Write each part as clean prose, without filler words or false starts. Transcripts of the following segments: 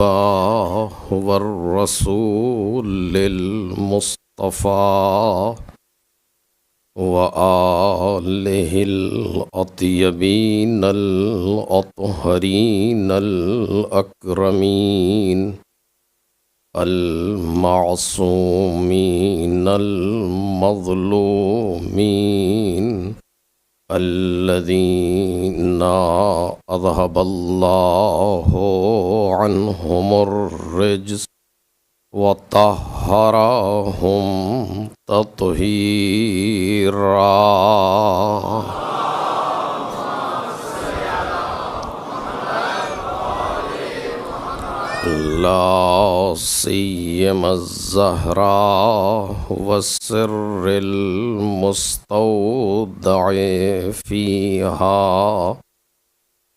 الله والرسول المصطفى وآله الأطيبين الأطهرين الأكرمين المعصومين المظلومين الذين أذهب الله عنهم الرجس وطهرهم تطهيرا. لا سيما الزهراء والسر المستودع فيها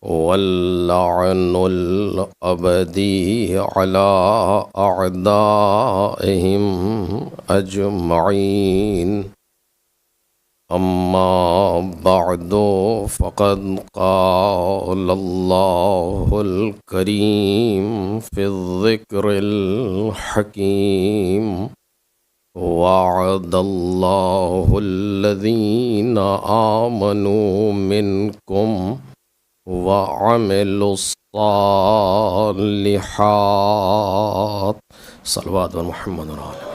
واللعن الأبدي على أعدائهم أجمعين. أما بعد فقد قال الله الكريم في الذكر الحكيم: وعد الله الذين آمنوا منكم وعملوا الصالحات. صلوات محمد علیہ.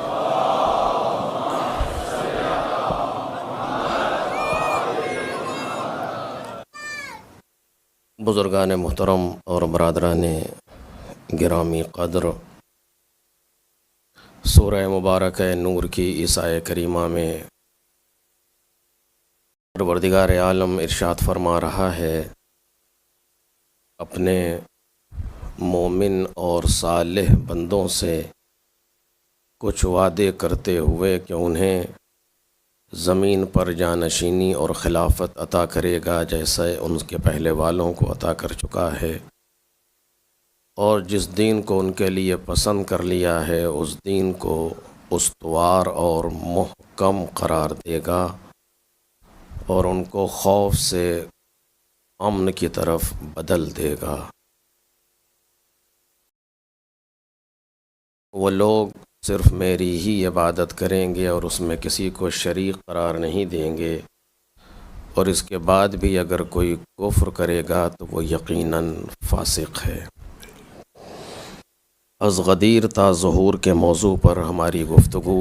بزرگان محترم اور برادران گرامی قدر، سورہ مبارکہ نور کی اس آیہ کریمہ میں پروردگار عالم ارشاد فرما رہا ہے اپنے مومن اور صالح بندوں سے کچھ وعدے کرتے ہوئے کہ انہیں زمین پر جانشینی اور خلافت عطا کرے گا جیسے ان کے پہلے والوں کو عطا کر چکا ہے، اور جس دین کو ان کے لیے پسند کر لیا ہے اس دین کو استوار اور محکم قرار دے گا، اور ان کو خوف سے امن کی طرف بدل دے گا۔ وہ لوگ صرف میری ہی عبادت کریں گے اور اس میں کسی کو شریک قرار نہیں دیں گے، اور اس کے بعد بھی اگر کوئی کفر کرے گا تو وہ یقیناً فاسق ہے۔ از غدیر تا ظہور کے موضوع پر ہماری گفتگو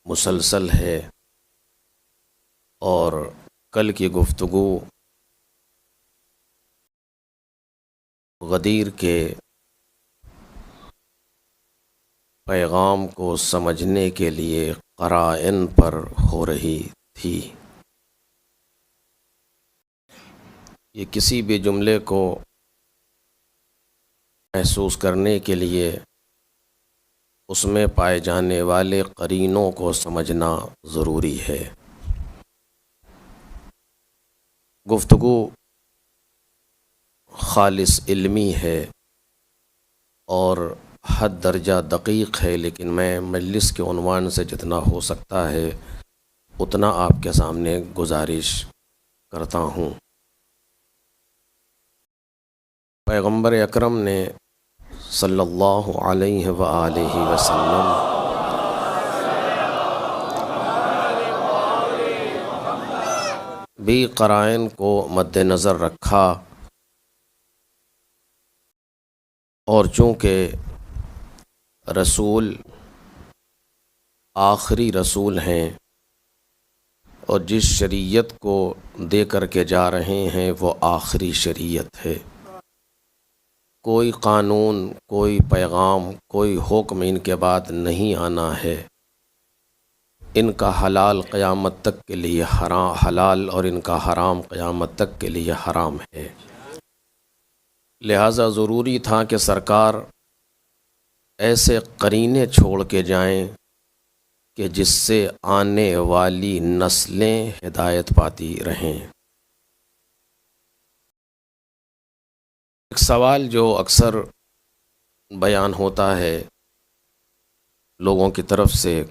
مسلسل ہے، اور کل کی گفتگو غدیر کے پیغام کو سمجھنے کے لیے قرائن پر ہو رہی تھی۔ یہ کسی بھی جملے کو محسوس کرنے کے لیے اس میں پائے جانے والے قرینوں کو سمجھنا ضروری ہے۔ گفتگو خالص علمی ہے اور حد درجہ دقیق ہے، لیکن میں مجلس کے عنوان سے جتنا ہو سکتا ہے اتنا آپ کے سامنے گزارش کرتا ہوں۔ پیغمبر اکرم نے صلی اللہ علیہ وآلہ وسلم بھی قرائن کو مد نظر رکھا، اور چونکہ رسول آخری رسول ہیں اور جس شریعت کو دے کر کے جا رہے ہیں وہ آخری شریعت ہے، کوئی قانون، کوئی پیغام، کوئی حکم ان کے بعد نہیں آنا ہے۔ ان کا حلال قیامت تک کے لیے حلال اور ان کا حرام قیامت تک کے لیے حرام ہے۔ لہٰذا ضروری تھا کہ سرکار ایسے قرینے چھوڑ کے جائیں کہ جس سے آنے والی نسلیں ہدایت پاتی رہیں۔ ایک سوال جو اکثر بیان ہوتا ہے لوگوں کی طرف سے،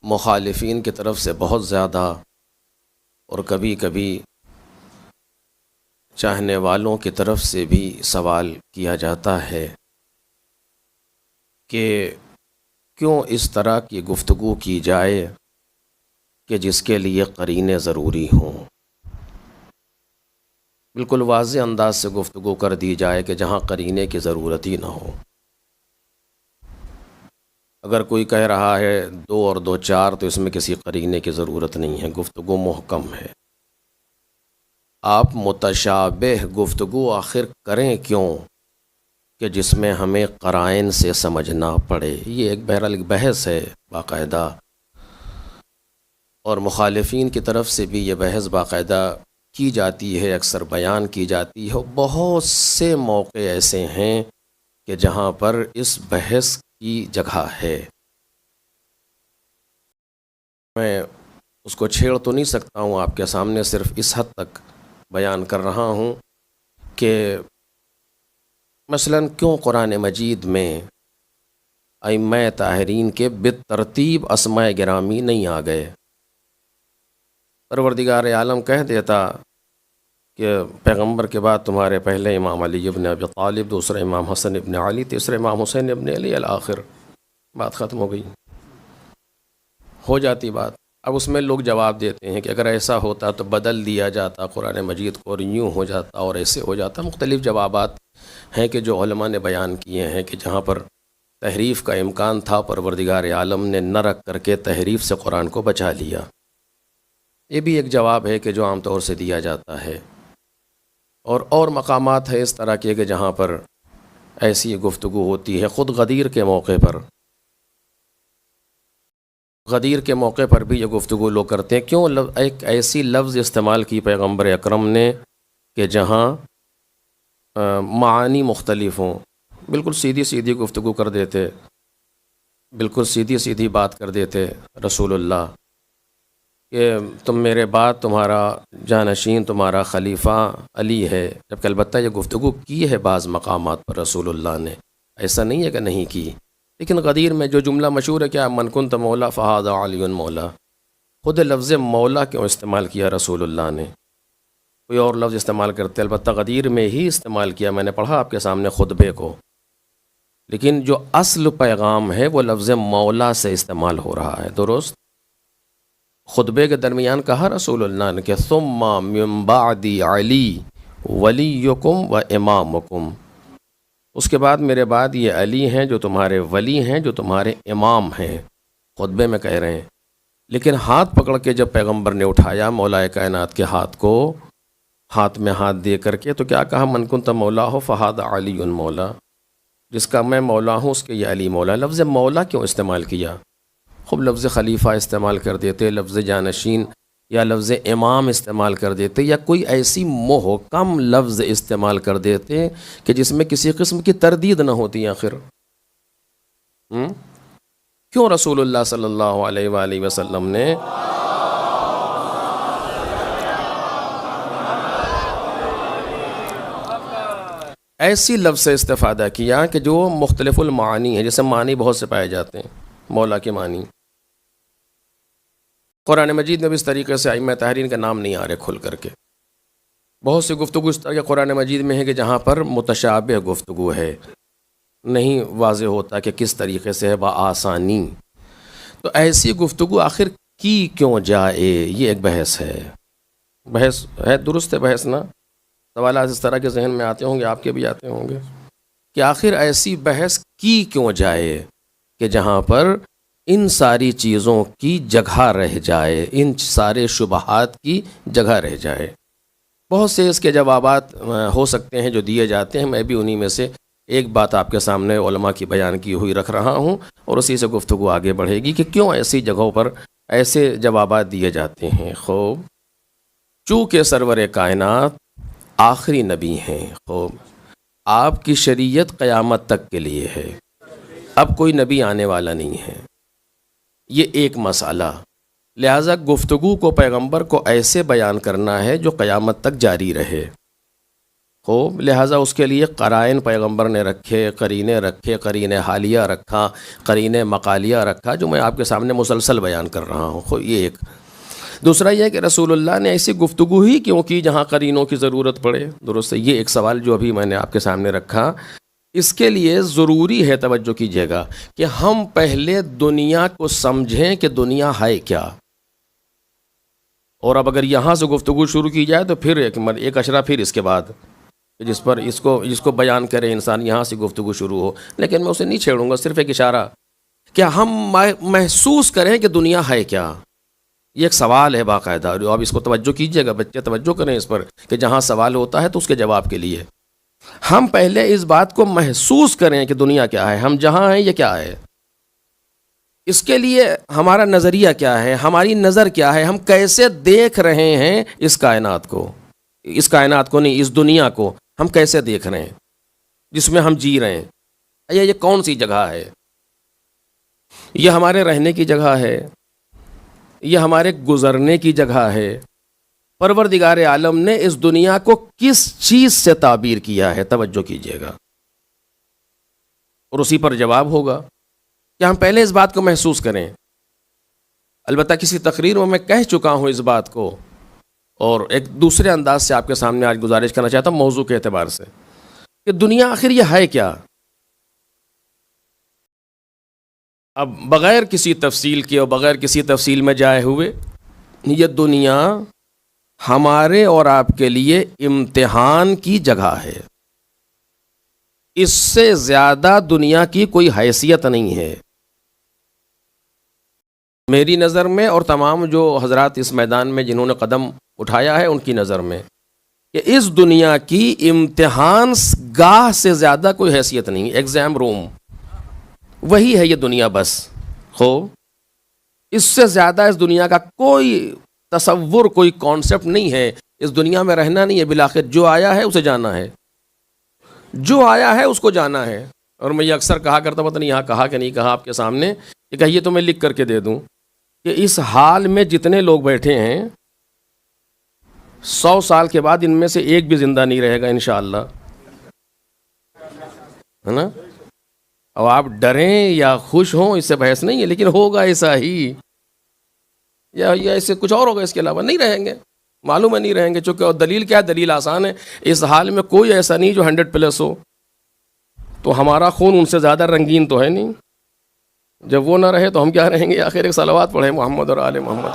مخالفین کی طرف سے بہت زیادہ، اور کبھی کبھی چاہنے والوں کی طرف سے بھی سوال کیا جاتا ہے کہ کیوں اس طرح کی گفتگو کی جائے کہ جس کے لیے قرینے ضروری ہوں، بالکل واضح انداز سے گفتگو کر دی جائے کہ جہاں قرینے کی ضرورت ہی نہ ہو۔ اگر کوئی کہہ رہا ہے 2 اور 2 4 تو اس میں کسی قرینے کی ضرورت نہیں ہے، گفتگو محکم ہے۔ آپ متشابہ گفتگو آخر کریں کیوں کہ جس میں ہمیں قرائن سے سمجھنا پڑے؟ یہ بہرحال ایک بحث ہے باقاعدہ، اور مخالفین کی طرف سے بھی یہ بحث باقاعدہ کی جاتی ہے، اکثر بیان کی جاتی ہے۔ بہت سے موقع ایسے ہیں کہ جہاں پر اس بحث کی جگہ ہے۔ میں اس کو چھیڑ تو نہیں سکتا ہوں، آپ کے سامنے صرف اس حد تک بیان کر رہا ہوں کہ مثلا کیوں قرآن مجید میں ائمہ طاہرین کے بالترتیب اسماء گرامی نہیں آ گئے؟ پروردگار عالم کہہ دیتا کہ پیغمبر کے بعد تمہارے پہلے امام علی ابن ابی طالب، دوسرا امام حسن ابن علی، تیسرا امام حسین ابن علی، الآخر، بات ختم ہو گئی، ہو جاتی بات۔ اب اس میں لوگ جواب دیتے ہیں کہ اگر ایسا ہوتا تو بدل دیا جاتا قرآن مجید کو، اور یوں ہو جاتا اور ایسے ہو جاتا۔ مختلف جوابات ہیں کہ جو علماء نے بیان کیے ہیں کہ جہاں پر تحریف کا امکان تھا، پروردگار عالم نے نہ رکھ کر کے تحریف سے قرآن کو بچا لیا۔ یہ بھی ایک جواب ہے کہ جو عام طور سے دیا جاتا ہے، اور مقامات ہے اس طرح کے کہ جہاں پر ایسی گفتگو ہوتی ہے۔ خود غدیر کے موقع پر بھی یہ گفتگو لوگ کرتے ہیں۔ کیوں ایک ایسی لفظ استعمال کی پیغمبر اکرم نے کہ جہاں معانی مختلف ہوں؟ بالکل سیدھی گفتگو کر دیتے، بالکل سیدھی بات کر دیتے رسول اللہ کہ تم میرے بعد تمہارا جانشین، تمہارا خلیفہ علی ہے، جبکہ البتہ یہ گفتگو کی ہے بعض مقامات پر رسول اللہ نے، ایسا نہیں ہے کہ نہیں کی۔ لیکن غدیر میں جو جملہ مشہور ہے کیا، من کنت مولا فہذا علی مولا، خود لفظ مولا کیوں استعمال کیا رسول اللہ نے؟ کوئی اور لفظ استعمال کرتے، البتہ غدیر میں ہی استعمال کیا۔ میں نے پڑھا آپ کے سامنے خطبے کو، لیکن جو اصل پیغام ہے وہ لفظ مولا سے استعمال ہو رہا ہے، درست؟ خطبے کے درمیان کہا رسول اللہ نے کہ ثم من بعد علی ولیکم و امامکم، اس کے بعد میرے بعد یہ علی ہیں جو تمہارے ولی ہیں، جو تمہارے امام ہیں، خطبے میں کہہ رہے ہیں۔ لیکن ہاتھ پکڑ کے جب پیغمبر نے اٹھایا مولا کائنات کے ہاتھ کو، ہاتھ میں ہاتھ دے کر کے، تو کیا کہا، من کنت مولا ہو فہذا علی مولا، جس کا میں مولا ہوں اس کے یہ علی مولا۔ لفظ مولا کیوں استعمال کیا؟ خوب لفظ خلیفہ استعمال کر دیتے، لفظ جانشین یا لفظ امام استعمال کر دیتے، یا کوئی ایسی محکم لفظ استعمال کر دیتے کہ جس میں کسی قسم کی تردید نہ ہوتی آخر۔ کیوں رسول اللہ صلی اللہ علیہ وآلہ وسلم نے ایسی لفظ سے استفادہ کیا کہ جو مختلف المعانی ہے، جیسے معنی بہت سے پائے جاتے ہیں مولا کے معنی؟ قرآن مجید میں بھی اس طریقے سے ائمہ طاہرین کا نام نہیں آ رہے کھل کر کے۔ بہت سی گفتگو اس طرح کے قرآن مجید میں ہے کہ جہاں پر متشابہ گفتگو ہے، نہیں واضح ہوتا کہ کس طریقے سے ہے بآسانی۔ تو ایسی گفتگو آخر کی کیوں جائے؟ یہ ایک بحث ہے، درست ہے بحث نا؟ سوالات اس طرح کے ذہن میں آتے ہوں گے، آپ کے بھی آتے ہوں گے کہ آخر ایسی بحث کی کیوں جائے کہ جہاں پر ان ساری چیزوں کی جگہ رہ جائے، ان سارے شبہات کی جگہ رہ جائے۔ بہت سے اس کے جوابات ہو سکتے ہیں جو دیے جاتے ہیں، میں بھی انہی میں سے ایک بات آپ کے سامنے علماء کی بیان کی ہوئی رکھ رہا ہوں، اور اسی سے گفتگو آگے بڑھے گی کہ کیوں ایسی جگہوں پر ایسے جوابات دیے جاتے ہیں۔ خوب، چونکہ سرور کائنات آخری نبی ہیں، خوب آپ کی شریعت قیامت تک کے لیے ہے، اب کوئی نبی آنے والا نہیں ہے، یہ ایک مسئلہ۔ لہٰذا گفتگو کو پیغمبر کو ایسے بیان کرنا ہے جو قیامت تک جاری رہے۔ خوب، لہٰذا اس کے لیے قرائن پیغمبر نے رکھے، قرینے حالیہ رکھا، قرینے مقالیہ رکھا، جو میں آپ کے سامنے مسلسل بیان کر رہا ہوں۔ خوب، یہ ایک دوسرا یہ کہ رسول اللہ نے ایسی گفتگو ہی کیوں کی جہاں قرینوں کی ضرورت پڑے؟ درست ہے، یہ ایک سوال جو ابھی میں نے آپ کے سامنے رکھا، اس کے لیے ضروری ہے توجہ کیجیے گا کہ ہم پہلے دنیا کو سمجھیں کہ دنیا ہے کیا، اور اب اگر یہاں سے گفتگو شروع کی جائے تو پھر ایک اشرا پھر اس کے بعد جس پر اس کو بیان کرے انسان، یہاں سے گفتگو شروع ہو، لیکن میں اسے نہیں چھیڑوں گا، صرف ایک اشارہ کہ ہم محسوس کریں کہ دنیا ہے کیا. یہ ایک سوال ہے باقاعدہ، اور اب اس کو توجہ کیجیے گا، بچے توجہ کریں اس پر کہ جہاں سوال ہوتا ہے تو اس کے جواب کے لیے ہم پہلے اس بات کو محسوس کریں کہ دنیا کیا ہے، ہم جہاں ہیں یہ کیا ہے. اس کے لیے ہمارا نظریہ کیا ہے، ہماری نظر کیا ہے، ہم کیسے دیکھ رہے ہیں اس کائنات کو نہیں، اس دنیا کو ہم کیسے دیکھ رہے ہیں جس میں ہم جی رہے ہیں. یہ کون سی جگہ ہے؟ یہ ہمارے رہنے کی جگہ ہے، یہ ہمارے گزرنے کی جگہ ہے. پروردگار عالم نے اس دنیا کو کس چیز سے تعبیر کیا ہے؟ توجہ کیجیے گا، اور اسی پر جواب ہوگا کہ ہم پہلے اس بات کو محسوس کریں. البتہ کسی تقریر میں کہہ چکا ہوں اس بات کو، اور ایک دوسرے انداز سے آپ کے سامنے آج گزارش کرنا چاہتا ہوں موضوع کے اعتبار سے، کہ دنیا آخر یہ ہے کیا. اب بغیر کسی تفصیل کے اور بغیر کسی تفصیل میں جائے ہوئے، یہ دنیا ہمارے اور آپ کے لیے امتحان کی جگہ ہے. اس سے زیادہ دنیا کی کوئی حیثیت نہیں ہے میری نظر میں، اور تمام جو حضرات اس میدان میں جنہوں نے قدم اٹھایا ہے ان کی نظر میں، کہ اس دنیا کی امتحان گاہ سے زیادہ کوئی حیثیت نہیں. ایگزام روم وہی ہے یہ دنیا، بس ہو اس سے زیادہ اس دنیا کا کوئی تصور، کوئی کانسیپٹ نہیں ہے. اس دنیا میں رہنا نہیں ہے، بالآخر جو آیا ہے اسے جانا ہے، جو آیا ہے اس کو جانا ہے. اور میں یہ اکثر کہا کرتا ہوں، پتہ نہیں یہاں کہا کہ نہیں کہا آپ کے سامنے، کہ کہیے تو میں لکھ کر کے دے دوں کہ اس حال میں جتنے لوگ بیٹھے ہیں 100 سال کے بعد ان میں سے ایک بھی زندہ نہیں رہے گا انشاءاللہ، ہے نا. اب آپ ڈریں یا خوش ہوں اس سے بحث نہیں ہے، لیکن ہوگا ایسا ہی، یا ایسے کچھ اور ہوگا، اس کے علاوہ نہیں رہیں گے، معلوم ہے نہیں رہیں گے. چونکہ اور دلیل کیا ہے؟ دلیل آسان ہے، اس حال میں کوئی ایسا نہیں جو 100+ ہو، تو ہمارا خون ان سے زیادہ رنگین تو ہے نہیں. جب وہ نہ رہے تو ہم کیا رہیں گے؟ آخر ایک صلوات پڑھیں محمد اور آل محمد.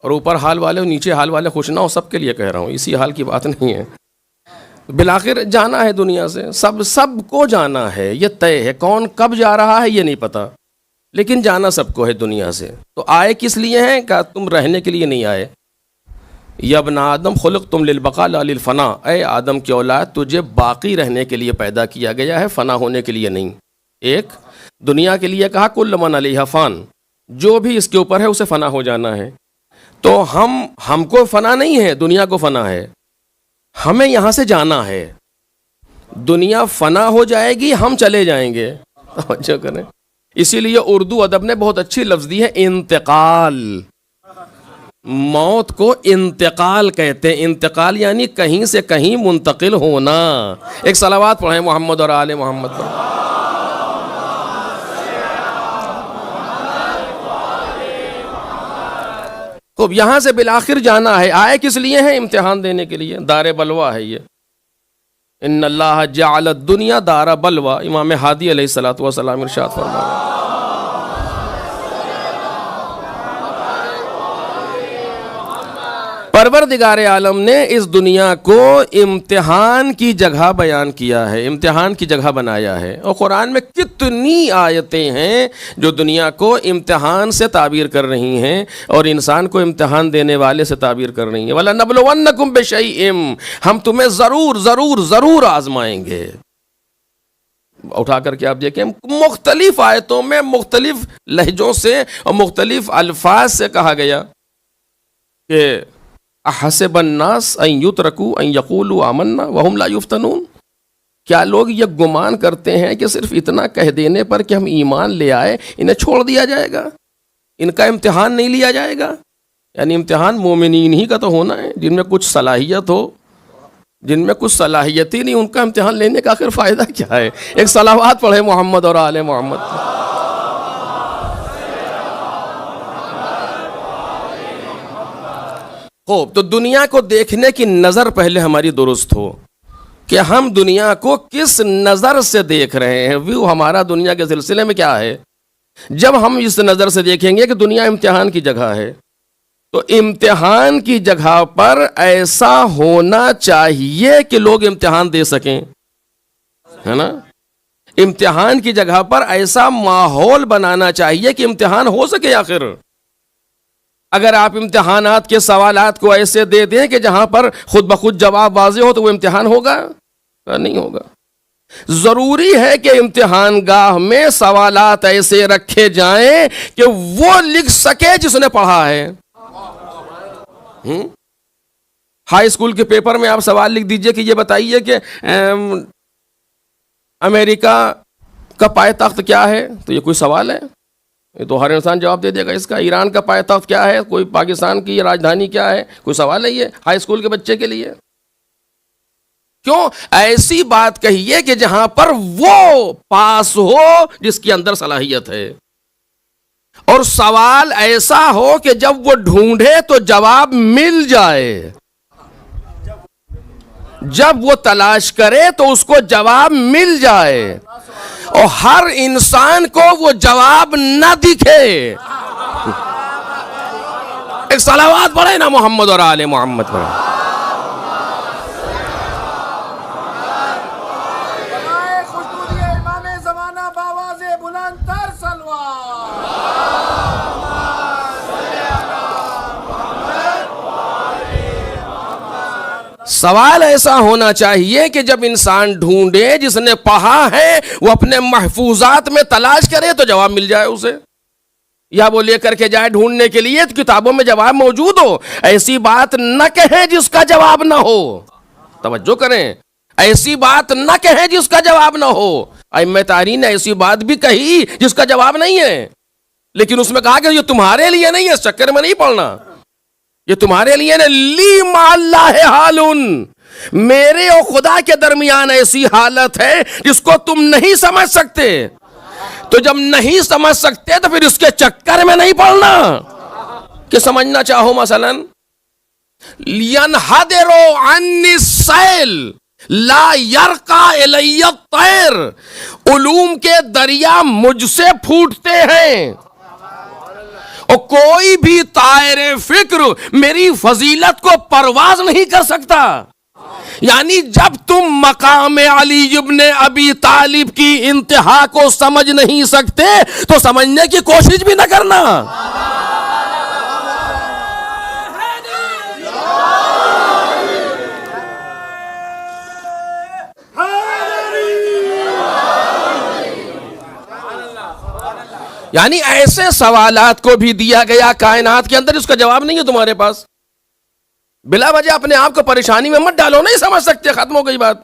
اور اوپر حال والے اور نیچے حال والے خوش نہ ہو، سب کے لیے کہہ رہا ہوں، اسی حال کی بات نہیں ہے. بالآخر جانا ہے دنیا سے، سب کو جانا ہے، یہ طے ہے. کون کب جا رہا ہے یہ نہیں پتا، لیکن جانا سب کو ہے دنیا سے. تو آئے کس لیے ہیں؟ کہ تم رہنے کے لیے نہیں آئے. یا ابن آدم خلقتم للبقاء لا للفنا، اے آدم کی اولاد تجھے باقی رہنے کے لیے پیدا کیا گیا ہے، فنا ہونے کے لیے نہیں. ایک دنیا کے لیے کہا کل من علیہا فان، جو بھی اس کے اوپر ہے اسے فنا ہو جانا ہے. تو ہم کو فنا نہیں ہے، دنیا کو فنا ہے. ہمیں یہاں سے جانا ہے، دنیا فنا ہو جائے گی، ہم چلے جائیں گے. توجہ کریں، اسی لیے اردو ادب نے بہت اچھی لفظ دی ہے، انتقال. موت کو انتقال کہتے ہیں. انتقال یعنی کہیں سے کہیں منتقل ہونا. ایک صلوات پڑھیں محمد اور آل محمد پر. تو یہاں سے بالآخر جانا ہے. آئے کس لیے ہیں؟ امتحان دینے کے لیے. دار بلوا ہے یہ. ان اللہ جعل الدنیا دار بلوا، امام ہادی علیہ الصلوۃ والسلام ارشاد فرمایا. پروردگار عالم نے اس دنیا کو امتحان کی جگہ بیان کیا ہے، امتحان کی جگہ بنایا ہے. اور قرآن میں کتنی آیتیں ہیں جو دنیا کو امتحان سے تعبیر کر رہی ہیں اور انسان کو امتحان دینے والے سے تعبیر کر رہی ہیں. وَلَنَبْلُوَنَّكُمْ بِشَيْءٍ، ہم تمہیں ضرور آزمائیں گے. اٹھا کر کے آپ دیکھیں، مختلف آیتوں میں مختلف لہجوں سے اور مختلف الفاظ سے کہا گیا کہ احسب الناس ان یترکوا ان یقولوا آمنا وهم لا یفتنون، کیا لوگ یہ گمان کرتے ہیں کہ صرف اتنا کہہ دینے پر کہ ہم ایمان لے آئے انہیں چھوڑ دیا جائے گا، ان کا امتحان نہیں لیا جائے گا؟ یعنی امتحان مومنین ہی کا تو ہونا ہے، جن میں کچھ صلاحیت ہو جن میں کچھ صلاحیت ہی نہیں، ان کا امتحان لینے کا آخر فائدہ کیا ہے؟ ایک صلوات پڑھے محمد اور آل محمد۔ خوب، تو دنیا کو دیکھنے کی نظر پہلے ہماری درست ہو کہ ہم دنیا کو کس نظر سے دیکھ رہے ہیں، ویو ہمارا دنیا کے سلسلے میں کیا ہے۔ جب ہم اس نظر سے دیکھیں گے کہ دنیا امتحان کی جگہ ہے، تو امتحان کی جگہ پر ایسا ہونا چاہیے کہ لوگ امتحان دے سکیں، ہے نا؟ امتحان کی جگہ پر ایسا ماحول بنانا چاہیے کہ امتحان ہو سکے آخر۔ اگر آپ امتحانات کے سوالات کو ایسے دے دیں کہ جہاں پر خود بخود جواب واضح ہو، تو وہ امتحان ہوگا؟ نہیں ہوگا۔ ضروری ہے کہ امتحان گاہ میں سوالات ایسے رکھے جائیں کہ وہ لکھ سکے جس نے پڑھا ہے۔ ہائی اسکول کے پیپر میں آپ سوال لکھ دیجئے کہ یہ بتائیے کہ امریکہ کا پائے تخت کیا ہے، تو یہ کوئی سوال ہے؟ یہ تو ہر انسان جواب دے دے گا اس کا۔ ایران کا پائے تخت کیا ہے، کوئی پاکستان کی راجدھانی کیا ہے، کوئی سوال ہے یہ ہائی اسکول کے بچے کے لیے؟ کیوں؟ ایسی بات کہیے کہ جہاں پر وہ پاس ہو جس کے اندر صلاحیت ہے، اور سوال ایسا ہو کہ جب وہ ڈھونڈے تو جواب مل جائے، جب وہ تلاش کرے تو اس کو جواب مل جائے، اور ہر انسان کو وہ جواب نہ دکھے۔ ایک صلوات پڑھے نا محمد اور آل محمد پر۔ سوال ایسا ہونا چاہیے کہ جب انسان ڈھونڈے، جس نے پڑھا ہے وہ اپنے محفوظات میں تلاش کرے تو جواب مل جائے اسے، یا وہ لے کر کے جائے ڈھونڈنے کے لیے تو کتابوں میں جواب موجود ہو۔ ایسی بات نہ کہیں جس کا جواب نہ ہو، توجہ کریں، ایسی بات نہ کہیں جس کا جواب نہ ہو۔ ائمہ تارین نے ایسی بات بھی کہی جس کا جواب نہیں ہے، لیکن اس میں کہا کہ یہ تمہارے لیے نہیں ہے، اس چکر میں نہیں پڑھنا، یہ تمہارے لیے نے لی ما اللہ حالن، میرے اور خدا کے درمیان ایسی حالت ہے جس کو تم نہیں سمجھ سکتے۔ تو جب نہیں سمجھ سکتے تو پھر اس کے چکر میں نہیں پڑھنا کہ سمجھنا چاہو۔ مثلا ینحدر عنی السیل لا یرقی الی الطیر، علوم کے دریا مجھ سے پھوٹتے ہیں، اور کوئی بھی طائر فکر میری فضیلت کو پرواز نہیں کر سکتا۔ یعنی جب تم مقام علی ابن ابی طالب کی انتہا کو سمجھ نہیں سکتے تو سمجھنے کی کوشش بھی نہ کرنا۔ یعنی ایسے سوالات کو بھی دیا گیا کائنات کے اندر، اس کا جواب نہیں ہے تمہارے پاس۔ بلا وجہ اپنے آپ کو پریشانی میں مت ڈالو، نہیں سمجھ سکتے، ختم ہو گئی بات۔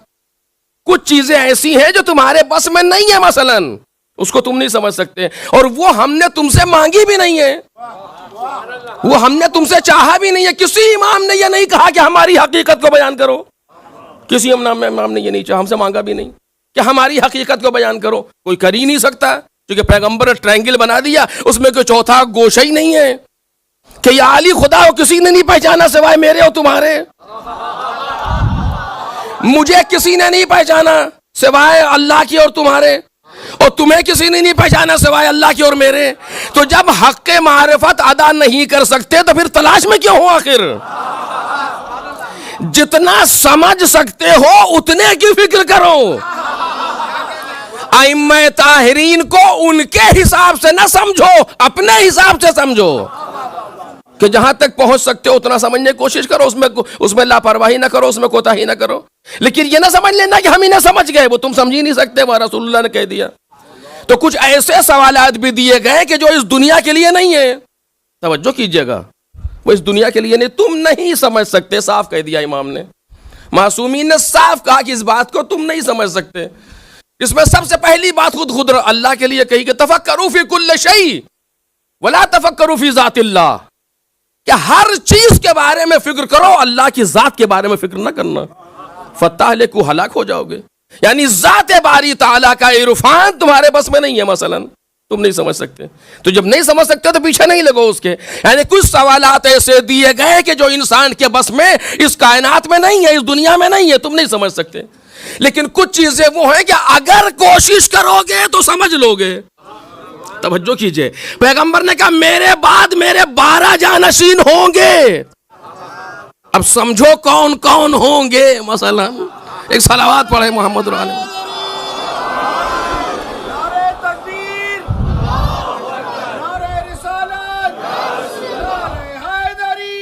کچھ چیزیں ایسی ہیں جو تمہارے بس میں نہیں ہے، مثلا اس کو تم نہیں سمجھ سکتے، اور وہ ہم نے تم سے مانگی بھی نہیں ہے، وہ ہم نے تم سے چاہا بھی نہیں ہے۔ کسی امام نے یہ نہیں کہا کہ ہماری حقیقت کو بیان کرو، کسی امام نے یہ نہیں چاہا، ہم سے مانگا بھی نہیں کہ ہماری حقیقت کو بیان کرو، کوئی کر ہی نہیں سکتا، کیونکہ پیغمبر نے ٹرائنگل بنا دیا، اس میں کوئی چوتھا گوشہ ہی نہیں ہے کہ یا علی خدا ہو، کسی نے نہیں پہچانا سوائے میرے اور تمہارے، مجھے کسی نے نہیں پہچانا سوائے اللہ کی اور تمہارے، اور تمہیں کسی نے نہیں پہچانا سوائے اللہ کی اور میرے۔ تو جب حق معرفت ادا نہیں کر سکتے تو پھر تلاش میں کیوں ہو آخر؟ جتنا سمجھ سکتے ہو اتنے کی فکر کرو۔ ائمہ طاہرین کو ان کے حساب سے نہ سمجھو، اپنے حساب سے سمجھو، کہ جہاں تک پہنچ سکتے ہو اتنا سمجھنے کی کوشش کرو، اس میں لاپرواہی نہ کرو، اس میں کوتاہی نہ کرو۔ لیکن یہ نہ سمجھ لینا کہ ہم ہی نہ سمجھ گئے، وہ تم سمجھ ہی نہیں سکتے، وہ رسول اللہ نے کہہ دیا۔ تو کچھ ایسے سوالات بھی دیے گئے کہ جو اس دنیا کے لیے نہیں ہے، توجہ کیجئے گا، وہ اس دنیا کے لیے نہیں، تم نہیں سمجھ سکتے، صاف کہہ دیا امام نے، معصومین نے صاف کہا کہ اس بات کو تم نہیں سمجھ سکتے۔ اس میں سب سے پہلی بات خود اللہ کے لیے کہی کہ تفکروا فی کل شیء ولا تفکروا فی ذات اللہ، کہ ہر چیز کے بارے میں فکر کرو، اللہ کی ذات کے بارے میں فکر نہ کرنا۔ فتہلکوا، ہلاک ہو جاؤ گے. یعنی ذات باری تعالیٰ کا عرفان تمہارے بس میں نہیں ہے، مثلا تم نہیں سمجھ سکتے. تو جب نہیں سمجھ سکتے تو پیچھے نہیں لگو اس کے. یعنی کچھ سوالات ایسے دیے گئے کہ جو انسان کے بس میں اس کائنات میں نہیں ہے، اس دنیا میں نہیں ہے، تم نہیں سمجھ سکتے. لیکن کچھ چیزیں وہ ہیں کہ اگر کوشش کرو گے تو سمجھ لو گے. توجہ کیجئے، پیغمبر نے کہا میرے بعد میرے 12 جانشین ہوں گے. اب سمجھو کون کون ہوں گے. مثلا ایک صلوات پڑھے محمد علیہ. نعرہ تکبیر، نعرہ رسالت، نعرہ حیدری،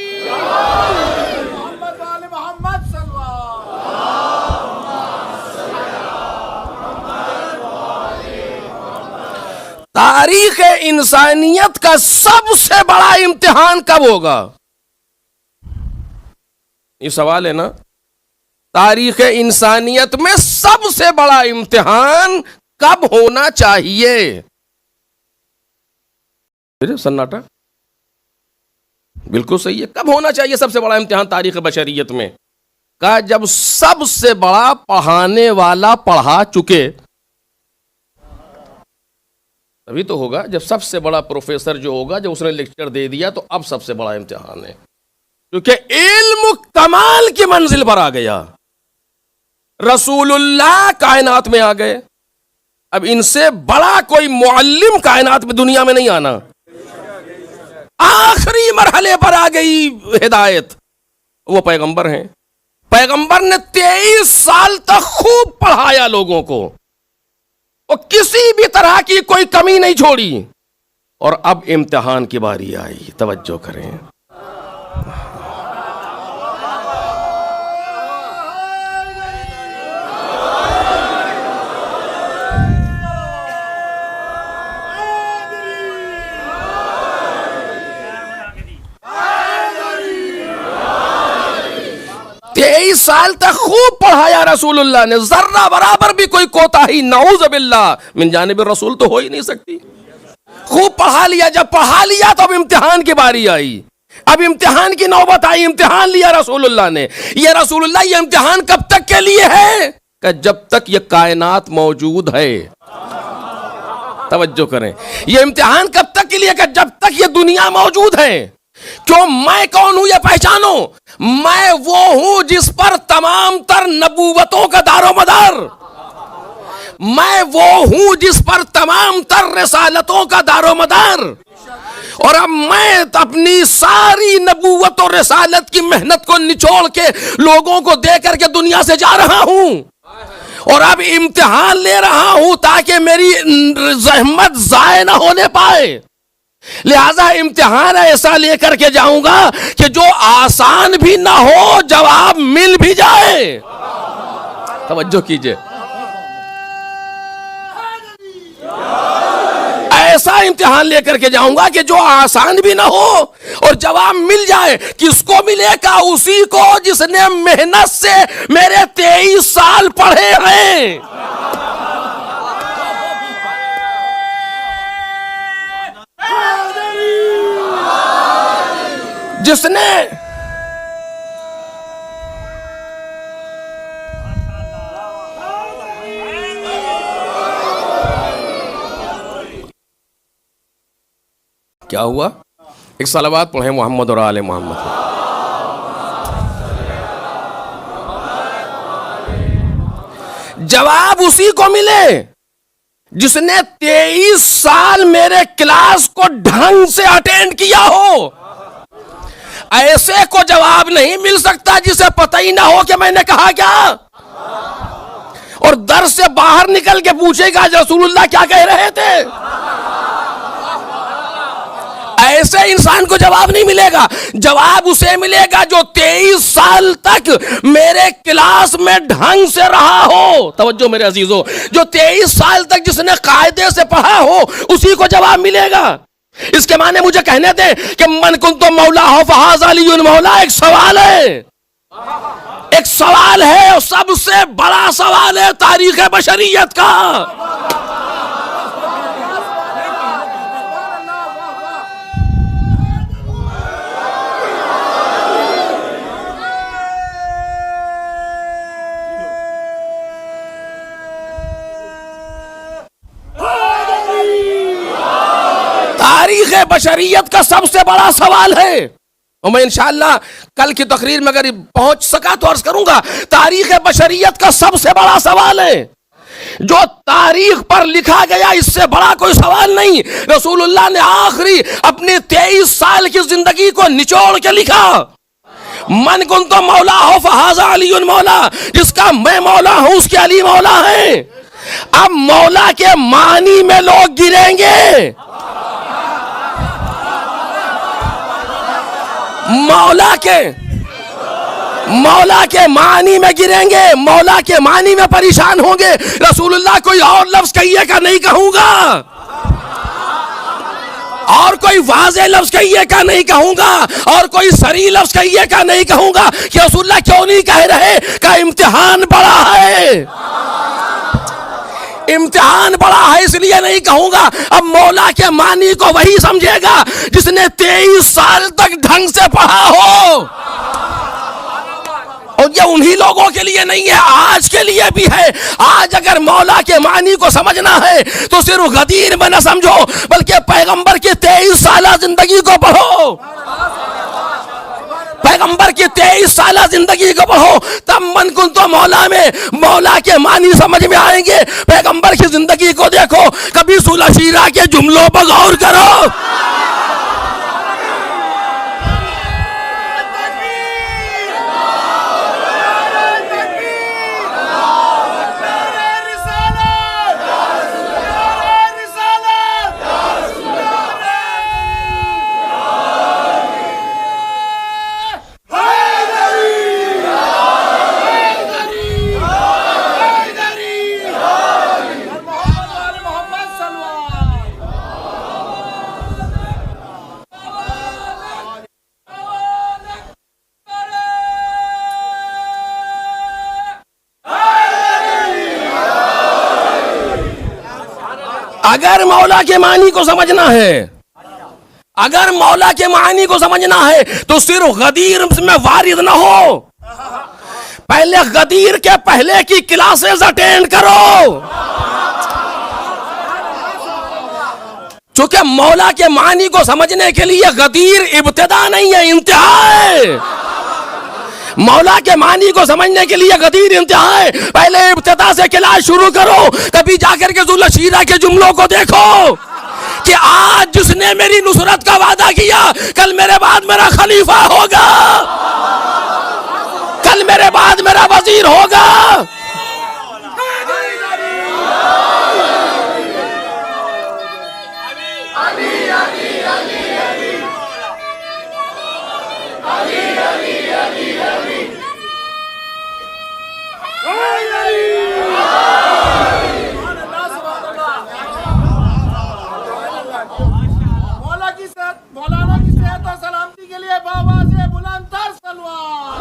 محمد وآل محمد صلی اللہ. تاریخ انسانیت کا سب سے بڑا امتحان کب ہوگا؟ یہ سوال ہے نا. تاریخ انسانیت میں سب سے بڑا امتحان کب ہونا چاہیے؟ سناٹا بالکل صحیح ہے. کب ہونا چاہیے سب سے بڑا امتحان تاریخ بشریت میں؟ کہا جب سب سے بڑا پڑھانے والا پڑھا چکے. ابھی تو ہوگا جب سب سے بڑا پروفیسر جو ہوگا، جب اس نے لیکچر دے دیا تو اب سب سے بڑا امتحان ہے. کیونکہ علم کمال کی منزل پر آ گیا. رسول اللہ کائنات میں آ گئے. اب ان سے بڑا کوئی معلم کائنات میں دنیا میں نہیں آنا. آخری مرحلے پر آ گئی ہدایت. وہ پیغمبر ہیں. پیغمبر نے 23 سال تک خوب پڑھایا لوگوں کو، اور کسی بھی طرح کی کوئی کمی نہیں چھوڑی. اور اب امتحان کی باری آئی. توجہ کریں. سال تک خوب پڑھایا رسول اللہ نے. ذرہ برابر بھی کوئی کوتاہی نعوذ باللہ من جانب رسول تو ہو ہی نہیں سکتی. خوب پڑھا لیا. جب پڑھا لیا تو اب امتحان کی باری آئی. اب امتحان کی نوبت آئی. امتحان لیا رسول اللہ نے. یہ رسول اللہ یہ امتحان کب تک کے لیے ہے؟ کہ جب تک یہ کائنات موجود ہے. توجہ کریں. یہ امتحان کب تک کے لیے؟ کہ جب تک یہ دنیا موجود ہے. کیوں؟ میں کون ہوں یہ پہچانو. میں وہ ہوں جس پر تمام تر نبوتوں کا دار و مدار. میں وہ ہوں جس پر تمام تر رسالتوں کا دار و مدار. اور اب میں اپنی ساری نبوت اور رسالت کی محنت کو نچوڑ کے لوگوں کو دے کر کے دنیا سے جا رہا ہوں. اور اب امتحان لے رہا ہوں تاکہ میری زحمت ضائع نہ ہونے پائے. لہذا امتحان ایسا لے کر کے جاؤں گا کہ جو آسان بھی نہ ہو جواب مل بھی جائے. توجہ کیجئے. ایسا امتحان لے کر کے جاؤں گا کہ جو آسان بھی نہ ہو اور جواب مل جائے. کس کو ملے گا؟ اسی کو جس نے محنت سے میرے 23 سال پڑھے ہیں. جس نے کیا ہوا؟ ایک صلوات پڑھیں محمد اور آل محمد. جواب اسی کو ملے جس نے 23 سال میرے کلاس کو ڈھنگ سے اٹینڈ کیا ہو. ایسے کو جواب نہیں مل سکتا جسے پتہ ہی نہ ہو کہ میں نے کہا کیا، اور در سے باہر نکل کے پوچھے گا رسول اللہ کیا کہہ رہے تھے. ایسے انسان کو جواب نہیں ملے گا. جواب اسے ملے گا جو 23 سال تک میرے کلاس میں ڈھنگ سے رہا ہو. توجہ میرے عزیزو. جو 23 سال تک جس نے قاعدے سے پڑھا ہو اسی کو جواب ملے گا. اس کے معنی مجھے کہنے دیں کہ من کنتو مولا ہو فہذا علی مولا. ایک سوال ہے، ایک سوال ہے، اور سب سے بڑا سوال ہے تاریخ بشریت کا. تاریخ بشریت کا سب سے بڑا سوال ہے. اور میں انشاءاللہ کل کی تقریر میں اگر پہنچ سکا تو عرض کروں گا, تاریخ بشریت کا سب سے بڑا سوال ہے. جو تاریخ پر لکھا گیا اس سے بڑا کوئی سوال نہیں. رسول اللہ نے آخری اپنے 23 سال کی زندگی کو نچوڑ کے لکھا, من کنت مولا ہو فہذا علی مولا, جس کا میں مولا ہوں اس کے علی مولا ہیں. اب مولا کے معنی میں لوگ گریں گے, مولا کے معنی میں گریں گے, مولا کے معنی میں پریشان ہوں گے. رسول اللہ کوئی اور لفظ کہیے کا نہیں کہوں گا, اور کوئی واضح لفظ کہیے کا نہیں کہوں گا, اور کوئی صریح لفظ کہیے کا نہیں کہوں گا کہ رسول اللہ کیوں نہیں کہہ رہے کہ امتحان بڑا ہے, امتحان بڑا ہے اس لیے نہیں کہوں گا. اب مولا کے معنی کو وہی سمجھے گا جس نے 23 سال تک ڈھنگ سے پڑھا ہو. اور یہ انہی لوگوں کے لیے نہیں ہے, آج کے لیے بھی ہے. آج اگر مولا کے معنی کو سمجھنا ہے تو صرف غدیر میں نہ سمجھو بلکہ پیغمبر کی 23 سالہ زندگی کو پڑھو, پیغمبر کی 23 سالہ زندگی کو پڑھو, تب من کنت مولا میں مولا کے معنی سمجھ میں آئیں گے. پیغمبر کی زندگی کو دیکھو, کبھی ذوالشیرہ کے جملوں پر غور کرو, اگر مولا کے معنی کو سمجھنا ہے, اگر مولا کے معنی کو سمجھنا ہے تو صرف غدیر میں وارد نہ ہو, پہلے غدیر کے پہلے کی کلاسز اٹینڈ کرو. چونکہ مولا کے معنی کو سمجھنے کے لیے غدیر ابتدا نہیں ہے, انتہا ہے. مولا کے معنی کو سمجھنے کے لیے غدیر انتہا ہے. پہلے ابتدا سے کلاس شروع کرو, کبھی جا کر کے ذوالشیرہ کے جملوں کو دیکھو کہ آج جس نے میری نصرت کا وعدہ کیا کل میرے بعد میرا خلیفہ ہوگا, کل میرے بعد میرا وزیر ہوگا. مولانا کی صحت اور سلامتی کے لیے بابا سے بلند تر سلوات.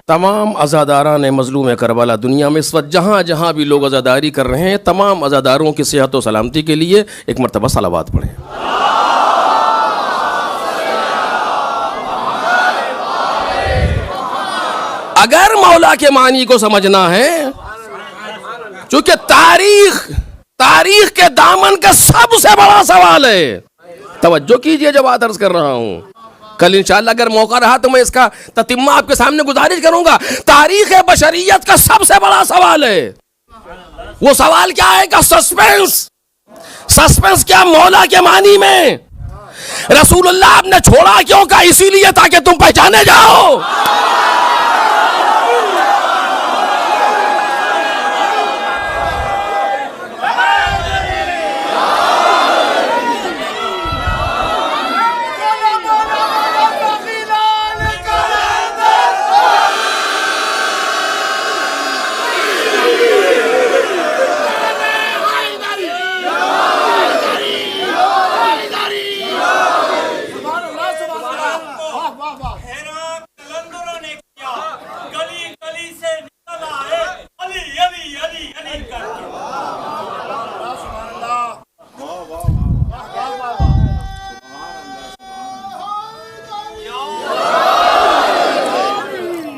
تمام عزاداران مظلوم کربلا دنیا میں اس وقت جہاں جہاں بھی لوگ عزاداری کر رہے ہیں, تمام عزاداروں کی صحت و سلامتی کے لیے ایک مرتبہ صلوات پڑھیں. اگر مولا کے معنی کو سمجھنا ہے, چونکہ تاریخ کے دامن کا سب سے بڑا سوال ہے. توجہ کیجئے جو بات عرض کر رہا ہوں, کل انشاءاللہ اگر موقع رہا تو میں اس کا تتمہ آپ کے سامنے گزارش کروں گا. تاریخ بشریت کا سب سے بڑا سوال ہے. وہ سوال کیا ہے کہ سسپنس کیا مولا کے معنی میں. رسول اللہ آپ نے چھوڑا کیوں کا, اسی لیے تاکہ تم پہچانے جاؤ.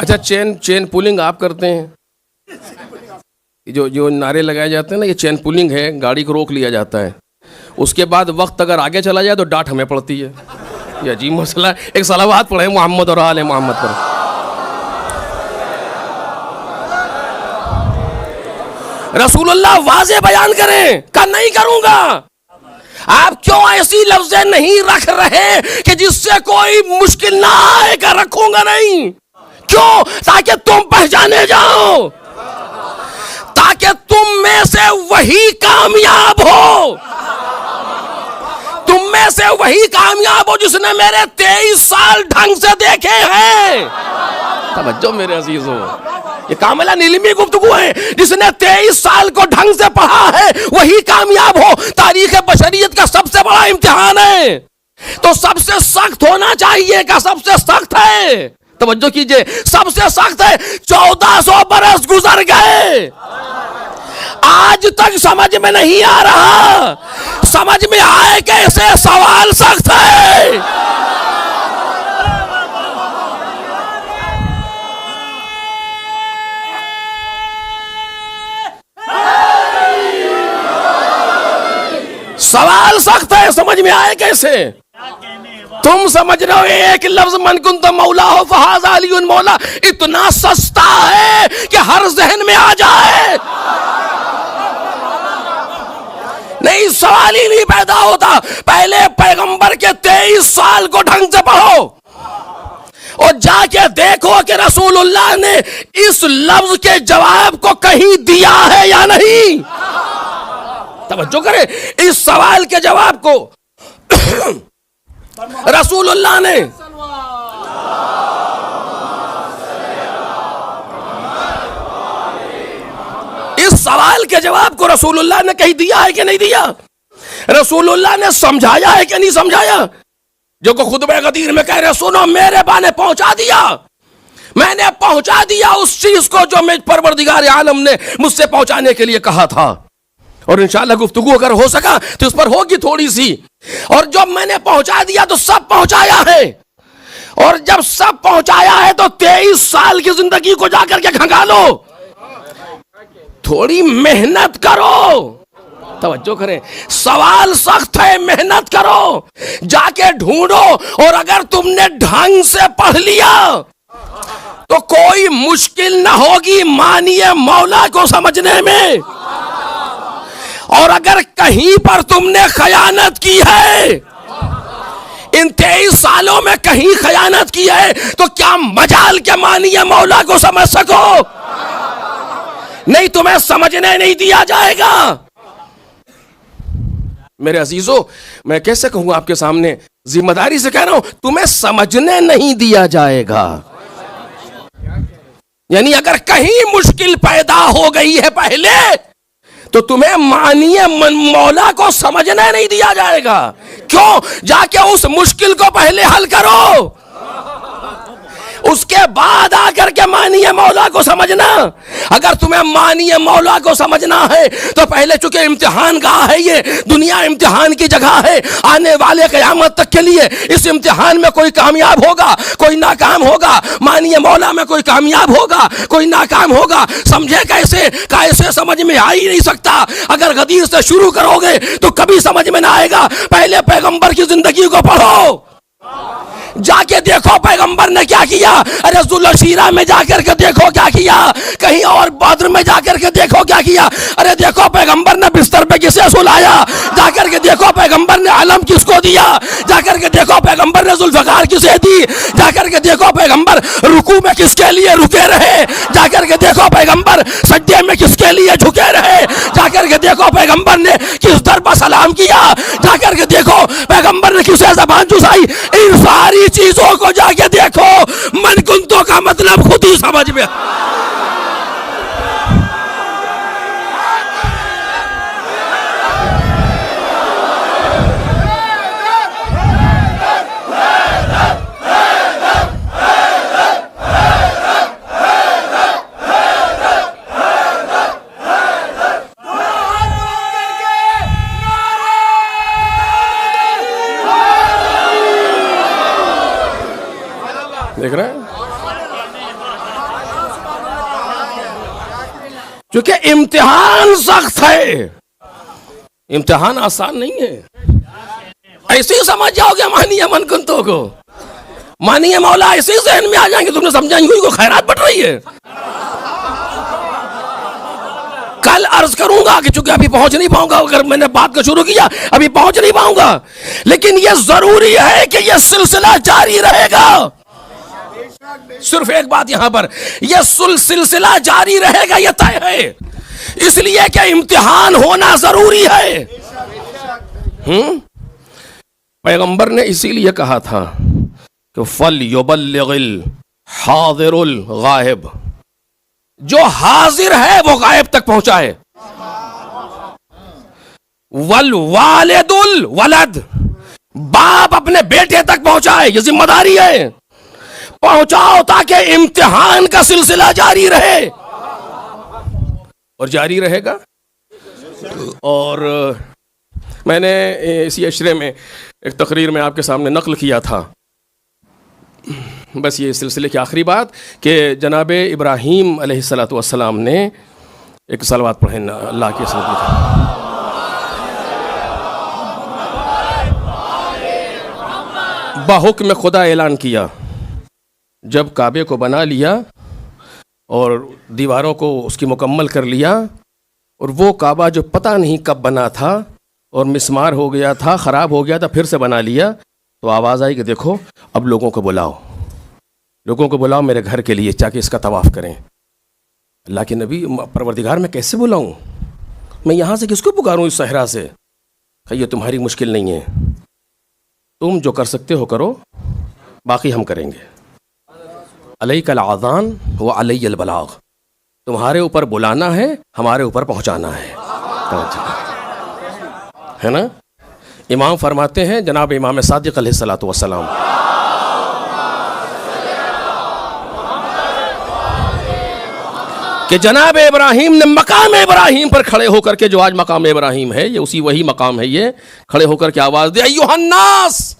اچھا, چین پولنگ آپ کرتے ہیں, جو نعرے لگائے جاتے ہیں نا، یہ چین پولنگ ہے، گاڑی کو روک لیا جاتا ہے، اس کے بعد وقت اگر آگے چلا جائے تو ڈانٹ ہمیں پڑتی ہے. یہ عجیب مسئلہ ہے. ایک صلوات پڑھیں محمد اور آل محمد پر. رسول اللہ واضح بیان کریں کہ نہیں کروں گا. آپ کیوں ایسی لفظیں نہیں رکھ رہے کہ جس سے کوئی مشکل نہ آئے کہ رکھوں گا نہیں؟ کیوں؟ تاکہ تم پہچانے جاؤ، تاکہ تم میں سے وہی کامیاب ہو، تم میں سے وہی کامیاب ہو جس نے میرے 23 سال ڈھنگ سے دیکھے ہیں. توجہ میرے عزیزو، یہ کاملہ نیلمی گفتگو ہے. جس نے 23 سال کو ڈھنگ سے پڑھا ہے وہی کامیاب ہو. تاریخ بشریت کا سب سے بڑا امتحان ہے، تو سب سے سخت ہونا چاہیے کہ سب سے سخت ہے. توجہ کیجئے، سب سے سخت ہے. 1400 برس گزر گئے، آج تک سمجھ میں نہیں آ رہا. سمجھ میں آئے کیسے؟ سوال سخت ہے. سوال سخت ہے، سمجھ میں آئے کیسے؟ تم سمجھ رہے ہو ایک لفظ من کنت مولا ہو فہذا علی مولا اتنا سستا ہے کہ ہر ذہن میں آ جائے. نہیں، سوال ہی نہیں پیدا ہوتا. پہلے پیغمبر کے 23 سال کو ڈھنگ سے پڑھو اور جا کے دیکھو کہ رسول اللہ نے اس لفظ کے جواب کو کہیں دیا ہے یا نہیں. توجہ کریں، اس سوال کے جواب کو رسول اللہ نے اس سوال کے جواب کو رسول اللہ نے کہیں دیا ہے کہ نہیں دیا؟ رسول اللہ نے سمجھایا ہے کہ نہیں سمجھایا؟ جو کہ خطبہ غدیر میں کہہ رہے سنو میرے بانے پہنچا دیا، میں نے پہنچا دیا اس چیز کو جو میں پروردگار عالم نے مجھ سے پہنچانے کے لیے کہا تھا. اور انشاءاللہ گفتگو اگر ہو سکا تو اس پر ہوگی تھوڑی سی. اور جب میں نے پہنچا دیا تو سب پہنچایا ہے، اور جب سب پہنچایا ہے تو 23 سال کی زندگی کو جا کر کے کھنگالو، تھوڑی محنت کرو. توجہ کریں، سوال سخت ہے، محنت کرو، جا کے ڈھونڈو. اور اگر تم نے ڈھنگ سے پڑھ لیا تو کوئی مشکل نہ ہوگی معنی مولا کو سمجھنے میں. اور اگر کہیں پر تم نے خیانت کی ہے، ان 23 سالوں میں کہیں خیانت کی ہے، تو کیا مجال کے معنی مولا کو سمجھ سکو؟ نہیں، تمہیں سمجھنے نہیں دیا جائے گا. میرے عزیزو، میں کیسے کہوں آپ کے سامنے، ذمہ داری سے کہہ رہا ہوں، تمہیں سمجھنے نہیں دیا جائے گا. یعنی اگر کہیں مشکل پیدا ہو گئی ہے پہلے تو تمہیں معنی مولا کو سمجھنا نہیں دیا جائے گا. کیوں؟ جا کے اس مشکل کو پہلے حل کرو، اس کے بعد آ کر کے معنی مولا کو سمجھنا. اگر تمہیں معنی مولا کو سمجھنا ہے تو پہلے، چونکہ امتحان گاہ ہے، یہ دنیا امتحان کی جگہ ہے آنے والے قیامت تک کے لیے. اس امتحان میں کوئی کامیاب ہوگا، کوئی ناکام ہوگا. معنی مولا میں کوئی کامیاب ہوگا، کوئی ناکام ہوگا. سمجھے کیسے سمجھ میں آ ہی نہیں سکتا. اگر غدیر سے شروع کرو گے تو کبھی سمجھ میں نہ آئے گا. پہلے پیغمبر کی زندگی کو پڑھو، جا کے دیکھو پیغمبر نے کیا کیا. ارے ذوالشیرہ میں جا کر کے دیکھو کیا کیا، کہیں اور بدر میں جا کر کے دیکھو کیا کیا. ارے دیکھو پیغمبر نے بستر پہ کسے سلایا، جا کر کے دیکھو پیغمبر نے علم کس کو دیا، جا کر کے دیکھو پیغمبر نے ذوالفقار کسے دی، جا کر کے دیکھو پیغمبر رکوع میں کس کے لیے رکے رہے، جا کر کے دیکھو پیغمبر سجدے میں کس کے لیے جھکے رہے، جا کر کے دیکھو پیغمبر نے کس در پر سلام کیا، جا کر کے دیکھو پیغمبر نے کسے زبان چسائی. ان ساری چیزوں کو جا کے دیکھو، من کنتو کا مطلب خود ہی سمجھ میں. دیکھ رہے ہیں؟ کیونکہ امتحان سخت ہے، امتحان آسان نہیں ہے. ایسے ہی سمجھ جاؤ گے مانیے من کنتوں کو، مانیے مولا ایسے ہی ذہن میں آ جائیں گے، تم نے سمجھائیں گے کوئی خیرات بٹ رہی ہے. کل عرض کروں گا کہ چونکہ ابھی پہنچ نہیں پاؤں گا، اگر میں نے بات کو شروع کیا ابھی پہنچ نہیں پاؤں گا، لیکن یہ ضروری ہے کہ یہ سلسلہ جاری رہے گا. صرف ایک بات یہاں پر، یہ سلسلہ جاری رہے گا، یہ طے ہے، اس لیے کہ امتحان ہونا ضروری ہے. پیغمبر نے اسی لیے کہا تھا کہ فَلْيُبَلِّغِ الْحَاضِرُ الْغَائِبَ، جو حاضر ہے وہ غائب تک پہنچائے. وَالْوَالِدُ الْوَلَدْ، باپ اپنے بیٹے تک پہنچائے، یہ ذمہ داری ہے. پہنچاؤ تاکہ امتحان کا سلسلہ جاری رہے، اور جاری رہے گا. اور میں نے اسی عشرے میں ایک تقریر میں آپ کے سامنے نقل کیا تھا، بس یہ سلسلے کی آخری بات، کہ جناب ابراہیم علیہ الصلوۃ والسلام نے ایک صلوات پڑھیں اللہ کی صلوات، بحکم خدا اعلان کیا. جب کعبے کو بنا لیا اور دیواروں کو اس کی مکمل کر لیا، اور وہ کعبہ جو پتہ نہیں کب بنا تھا اور مسمار ہو گیا تھا، خراب ہو گیا تھا، پھر سے بنا لیا، تو آواز آئی کہ دیکھو اب لوگوں کو بلاؤ میرے گھر کے لیے تاکہ اس کا طواف کریں. اللہ کے نبی، پروردگار میں کیسے بلاؤں، میں یہاں سے کس کو پکاروں اس صحرا سے؟ یہ تمہاری مشکل نہیں ہے، تم جو کر سکتے ہو کرو، باقی ہم کریں گے. علیک العذان و علی البلاغ، تمہارے اوپر بلانا ہے، ہمارے اوپر پہنچانا ہے نا. امام فرماتے ہیں، جناب امام صادق علیہ الصلوۃ والسلام، کہ جناب ابراہیم نے مقام ابراہیم پر کھڑے ہو کر کے، جو آج مقام ابراہیم ہے، یہ اسی وہی مقام ہے، یہ کھڑے ہو کر کے آواز دی، ایھا الناس،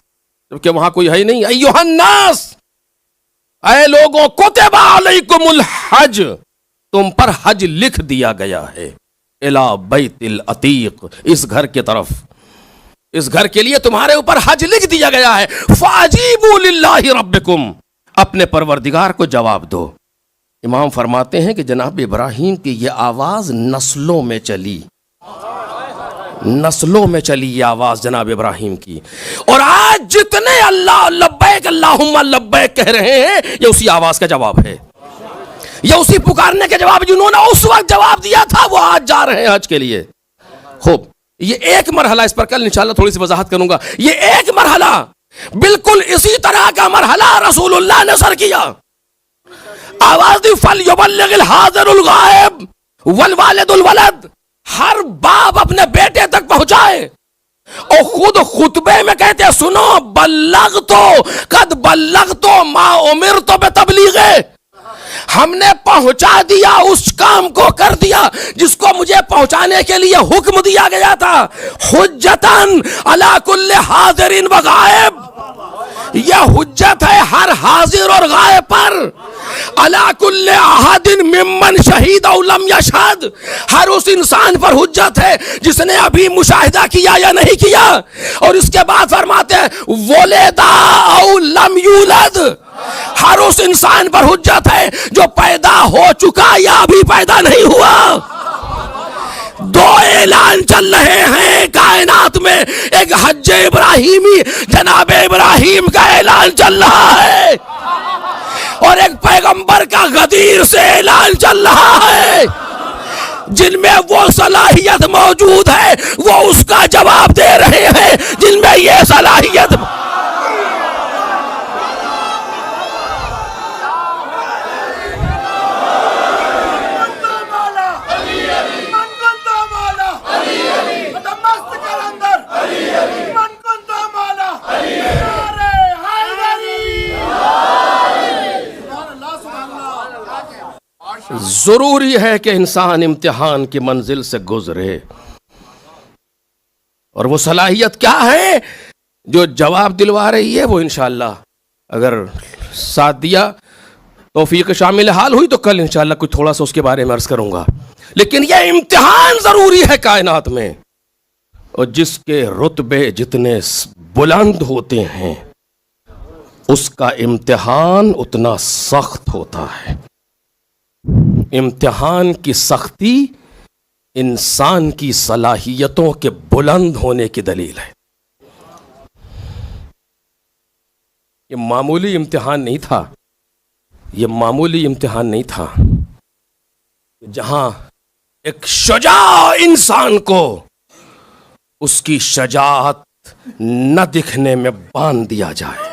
جبکہ وہاں کوئی ہے نہیں، ایھا الناس، اے لوگوں، کتب علیکم الحج، تم پر حج لکھ دیا گیا ہے، الی بیت العتیق، اس گھر کی طرف، اس گھر کے لیے تمہارے اوپر حج لکھ دیا گیا ہے. فاجیبوا للہ ربکم، اپنے پروردگار کو جواب دو. امام فرماتے ہیں کہ جناب ابراہیم کی یہ آواز نسلوں میں چلی یہ آواز جناب ابراہیم کی، اور آج جتنے اللہ لبیک اللہم لبیک کہہ رہے ہیں، یہ اسی آواز کا جواب ہے، یہ اسی پکارنے کے جواب جنہوں نے اس وقت جواب دیا تھا، وہ آج جا رہے ہیں حج کے لیے. خوب، یہ ایک مرحلہ، اس پر کل انشاءاللہ تھوڑی سی وضاحت کروں گا. یہ ایک مرحلہ، بالکل اسی طرح کا مرحلہ رسول اللہ نے سر کیا. آواز دی، فَلْيُبَلِّغِ الْحَاضِرُ الْغَائِبَ وَالْوَالِدُ الْوَلَدْ، ہر باپ اپنے بیٹے تک پہنچائے. اور خود خطبے میں کہتے ہیں، سنو، بلغتو قد بلغتو ما امرت بتبلیغ، ہم نے پہنچا دیا، اس کام کو کر دیا جس کو مجھے پہنچانے کے لیے حکم دیا گیا تھا. حجتاً علی کل حاضر و غائب، یہ حجت ہے ہر حاضر اور غائب پر. علی کل احد ممن شہید او لم یشہد، ہر اس انسان پر حجت ہے جس نے ابھی مشاہدہ کیا یا نہیں کیا. اور اس کے بعد فرماتے ہیں ولدا او لم یولد، ہر اس انسان پر حجت ہے جو پیدا ہو چکا یا ابھی پیدا نہیں ہوا. دو اعلان چل رہے ہیں کائنات میں، ایک حج ابراہیمی، جناب ابراہیم کا اعلان چل رہا ہے، اور ایک پیغمبر کا غدیر سے اعلان چل رہا ہے. جن میں وہ صلاحیت موجود ہے وہ اس کا جواب دے رہے ہیں، جن میں یہ صلاحیت ضروری ہے کہ انسان امتحان کی منزل سے گزرے. اور وہ صلاحیت کیا ہے جو جواب دلوا رہی ہے؟ وہ انشاءاللہ اگر ساتھ دیا توفیق شامل حال ہوئی تو کل انشاءاللہ کچھ تھوڑا سا اس کے بارے میں عرض کروں گا. لیکن یہ امتحان ضروری ہے کائنات میں، اور جس کے رتبے جتنے بلند ہوتے ہیں اس کا امتحان اتنا سخت ہوتا ہے. امتحان کی سختی انسان کی صلاحیتوں کے بلند ہونے کی دلیل ہے. یہ معمولی امتحان نہیں تھا، یہ معمولی امتحان نہیں تھا. جہاں ایک شجاع انسان کو اس کی شجاعت نہ دکھنے میں باندھ دیا جائے،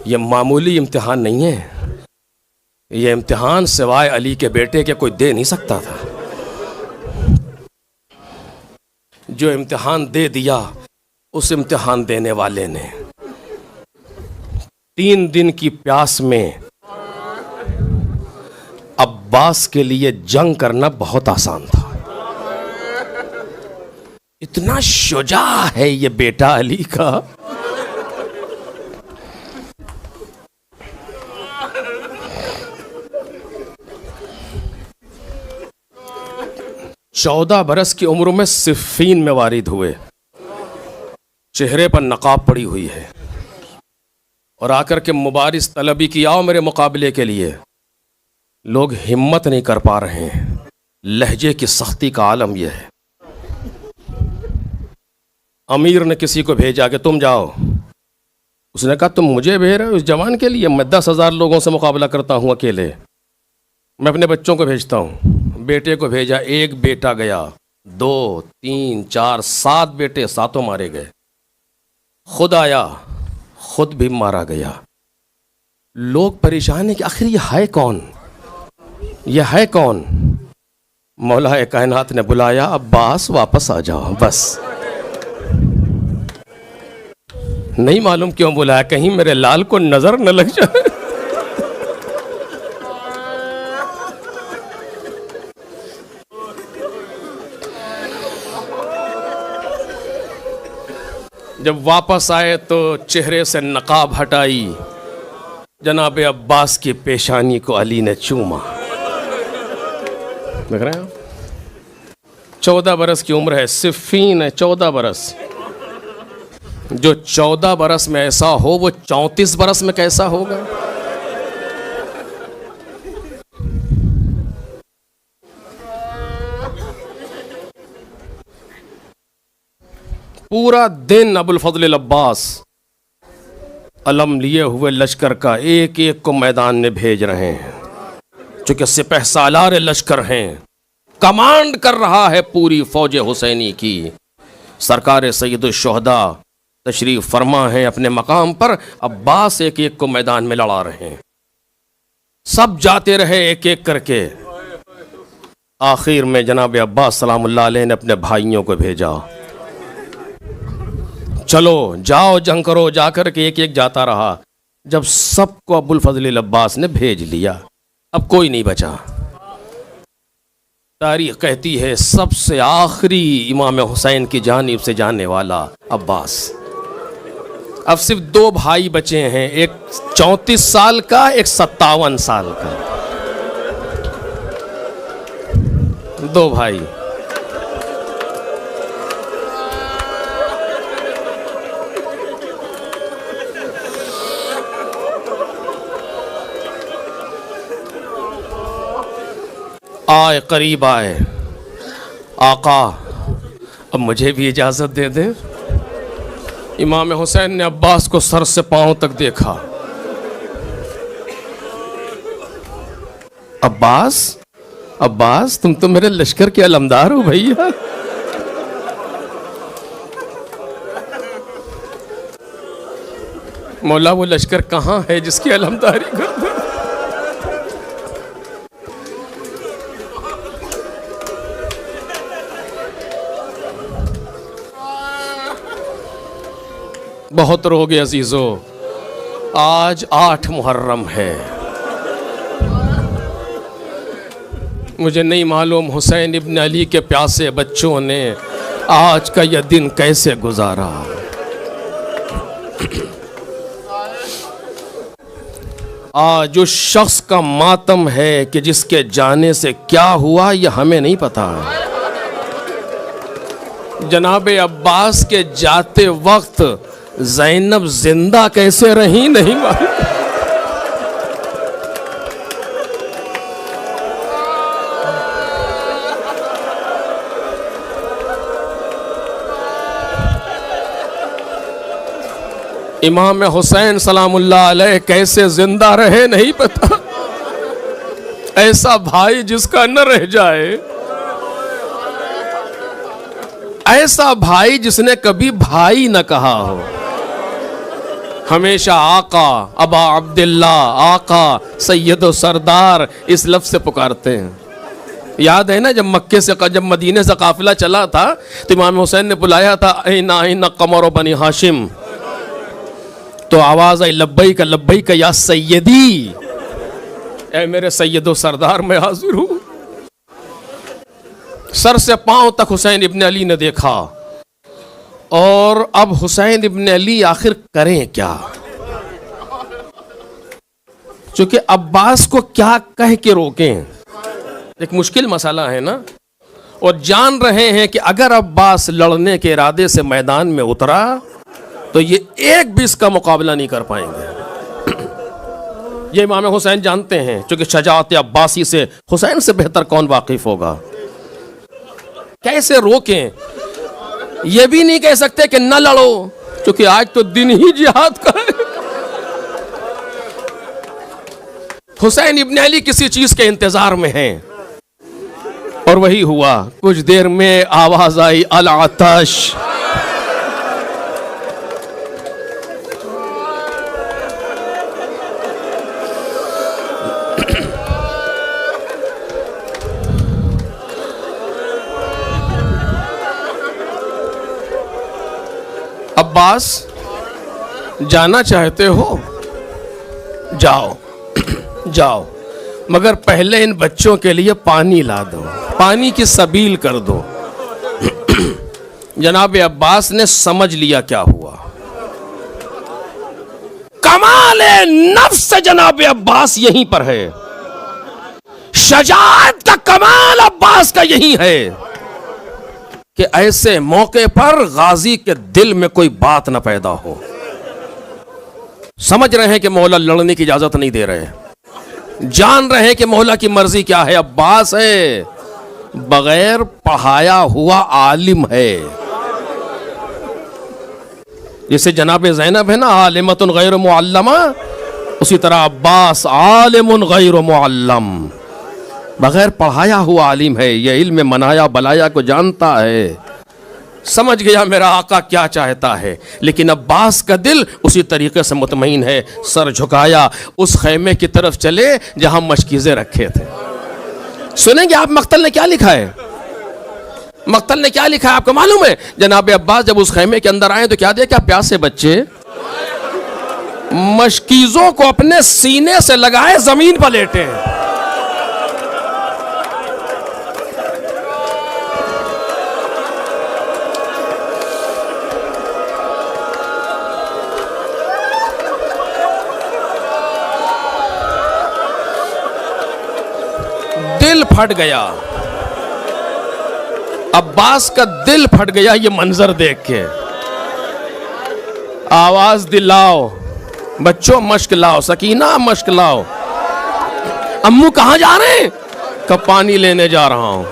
یہ معمولی امتحان نہیں ہے. یہ امتحان سوائے علی کے بیٹے کے کوئی دے نہیں سکتا تھا. جو امتحان دے دیا اس امتحان دینے والے نے 3 دن کی پیاس میں عباس کے لیے جنگ کرنا بہت آسان تھا. اتنا شجاع ہے یہ بیٹا علی کا. چودہ برس کی عمر میں صفین میں وارد ہوئے، چہرے پر نقاب پڑی ہوئی ہے، اور آ کر کے مبارز طلبی کی آؤ میرے مقابلے کے لیے. لوگ ہمت نہیں کر پا رہے ہیں. لہجے کی سختی کا عالم یہ ہے. امیر نے کسی کو بھیجا کہ تم جاؤ. اس نے کہا تم مجھے بھیج رہے ہو اس جوان کے لیے؟ میں 10,000 لوگوں سے مقابلہ کرتا ہوں اکیلے. میں اپنے بچوں کو بھیجتا ہوں. بیٹے کو بھیجا، ایک بیٹا گیا، 2 3 4 7 بیٹے، 7 مارے گئے. خود آیا، خود بھی مارا گیا. لوگ پریشان ہیں کہ آخر یہ ہے کون، یہ ہے کون؟ مولا کائنات نے بلایا، عباس واپس آ جاؤ. بس نہیں معلوم کیوں بلایا، کہیں میرے لال کو نظر نہ لگ جائے. جب واپس آئے تو چہرے سے نقاب ہٹائی، جناب عباس کی پیشانی کو علی نے چوما. دیکھ رہے ہیں آپ؟ 14 برس کی عمر ہے، صفین ہے. 14 برس. جو 14 برس میں ایسا ہو وہ 34 برس میں کیسا ہوگا؟ پورا دن ابو الفضل العباس علم لیے ہوئے لشکر کا ایک ایک کو میدان میں بھیج رہے ہیں. چونکہ سپہ سالار لشکر ہیں، کمانڈ کر رہا ہے پوری فوج حسینی کی. سرکار سید الشہداء تشریف فرما ہیں اپنے مقام پر. عباس ایک ایک کو میدان میں لڑا رہے ہیں. سب جاتے رہے ایک ایک کر کے. آخر میں جناب عباس سلام اللہ علیہ نے اپنے بھائیوں کو بھیجا، چلو جاؤ جنگ کرو. جا کر کے ایک ایک جاتا رہا. جب سب کو ابو الفضل العباس نے بھیج لیا، اب کوئی نہیں بچا. تاریخ کہتی ہے سب سے آخری امام حسین کی جانب سے جانے والا عباس. اب صرف 2 بھائی بچے ہیں، ایک 34 سال کا، ایک 57 سال کا. 2 بھائی. آئے قریب آئے، آقا اب مجھے بھی اجازت دے دیں. امام حسین نے عباس کو سر سے پاؤں تک دیکھا. عباس، عباس تم تو میرے لشکر کے علمدار ہو بھیا. مولا وہ لشکر کہاں ہے جس کی علمداری کرتے؟ بہت روگے عزیزو. آج 8 محرم ہے. مجھے نہیں معلوم حسین ابن علی کے پیاسے بچوں نے آج کا یہ دن کیسے گزارا. آج اس شخص کا ماتم ہے کہ جس کے جانے سے کیا ہوا یہ ہمیں نہیں پتا. جناب عباس کے جاتے وقت زینب زندہ کیسے رہی نہیں معلوم. امام حسین سلام اللہ علیہ کیسے زندہ رہے نہیں پتا. ایسا بھائی جس کا نہ رہ جائے، ایسا بھائی جس نے کبھی بھائی نہ کہا ہو، ہمیشہ آقا، ابا عبداللہ، آقا، سید و سردار اس لفظ سے پکارتے ہیں. یاد ہے نا جب مدینے سے قافلہ چلا تھا تو امام حسین نے بلایا تھا این قمر بنی ہاشم، تو آواز آئی لبیک لبیک یا سیدی، اے میرے سید و سردار میں حاضر ہوں. سر سے پاؤں تک حسین ابن علی نے دیکھا، اور اب حسین ابن علی آخر کریں کیا؟ چونکہ عباس کو کیا کہہ کے روکیں، ایک مشکل مسئلہ ہے نا. اور جان رہے ہیں کہ اگر عباس لڑنے کے ارادے سے میدان میں اترا تو یہ ایک بھی اس کا مقابلہ نہیں کر پائیں گے. یہ امام حسین جانتے ہیں، چونکہ شجاعت عباسی سے حسین سے بہتر کون واقف ہوگا. کیسے روکیں؟ یہ بھی نہیں کہہ سکتے کہ نہ لڑو، چونکہ آج تو دن ہی جہاد کا ہے. حسین ابن علی کسی چیز کے انتظار میں ہیں، اور وہی ہوا. کچھ دیر میں آواز آئی العطش. عباس جانا چاہتے ہو جاؤ جاؤ، مگر پہلے ان بچوں کے لیے پانی لا دو، پانی کی سبیل کر دو. جناب عباس نے سمجھ لیا کیا ہوا. کمال نفس جناب عباس یہیں پر ہے، شجاعت کا کمال عباس کا یہی ہے کہ ایسے موقع پر غازی کے دل میں کوئی بات نہ پیدا ہو. سمجھ رہے ہیں کہ مولا لڑنے کی اجازت نہیں دے رہے، جان رہے ہیں کہ مولا کی مرضی کیا ہے. عباس ہے، بغیر پڑھایا ہوا عالم ہے. جیسے جناب زینب ہے نا عالمۃ غیر معلمہ، اسی طرح عباس عالم غیر معلم، بغیر پڑھایا ہوا عالم ہے. یہ علم منایا بلایا کو جانتا ہے، سمجھ گیا میرا آقا کیا چاہتا ہے. لیکن عباس کا دل اسی طریقے سے مطمئن ہے. سر جھکایا اس خیمے کی طرف چلے جہاں مشکیزیں رکھے تھے. سنیں گے آپ مقتل نے کیا لکھا ہے؟ مقتل نے کیا لکھا ہے آپ کو معلوم ہے؟ جناب عباس جب اس خیمے کے اندر آئے تو کیا دیکھا؟ پیاسے بچے مشکیزوں کو اپنے سینے سے لگائے زمین پر لیٹے ہیں. دل پھٹ گیا، عباس کا دل پھٹ گیا یہ منظر دیکھ کے. آواز دلاؤ بچوں، مشک لاؤ، سکینہ مشک لاؤ. امو کہاں جا رہے ہیں؟ کہ پانی لینے جا رہا ہوں.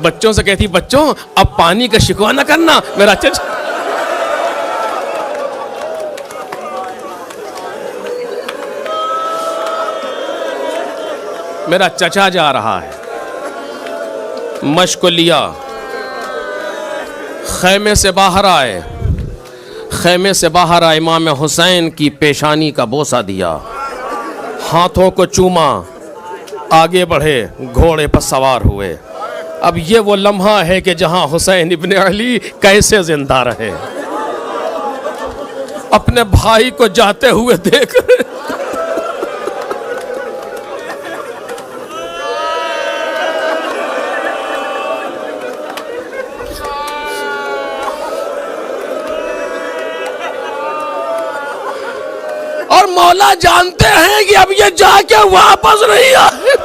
بچوں سے کہتی بچوں اب پانی کا شکوہ نہ کرنا، میرا چچا میرا چچا جا رہا ہے. مشک لیا، خیمے سے باہر آئے. خیمے سے باہر آئے، امام حسین کی پیشانی کا بوسہ دیا، ہاتھوں کو چوما، آگے بڑھے، گھوڑے پر سوار ہوئے. اب یہ وہ لمحہ ہے کہ جہاں حسین ابن علی کیسے زندہ رہے، اپنے بھائی کو جاتے ہوئے دیکھ رہے. اور مولا جانتے ہیں کہ اب یہ جا کے واپس نہیں آئے.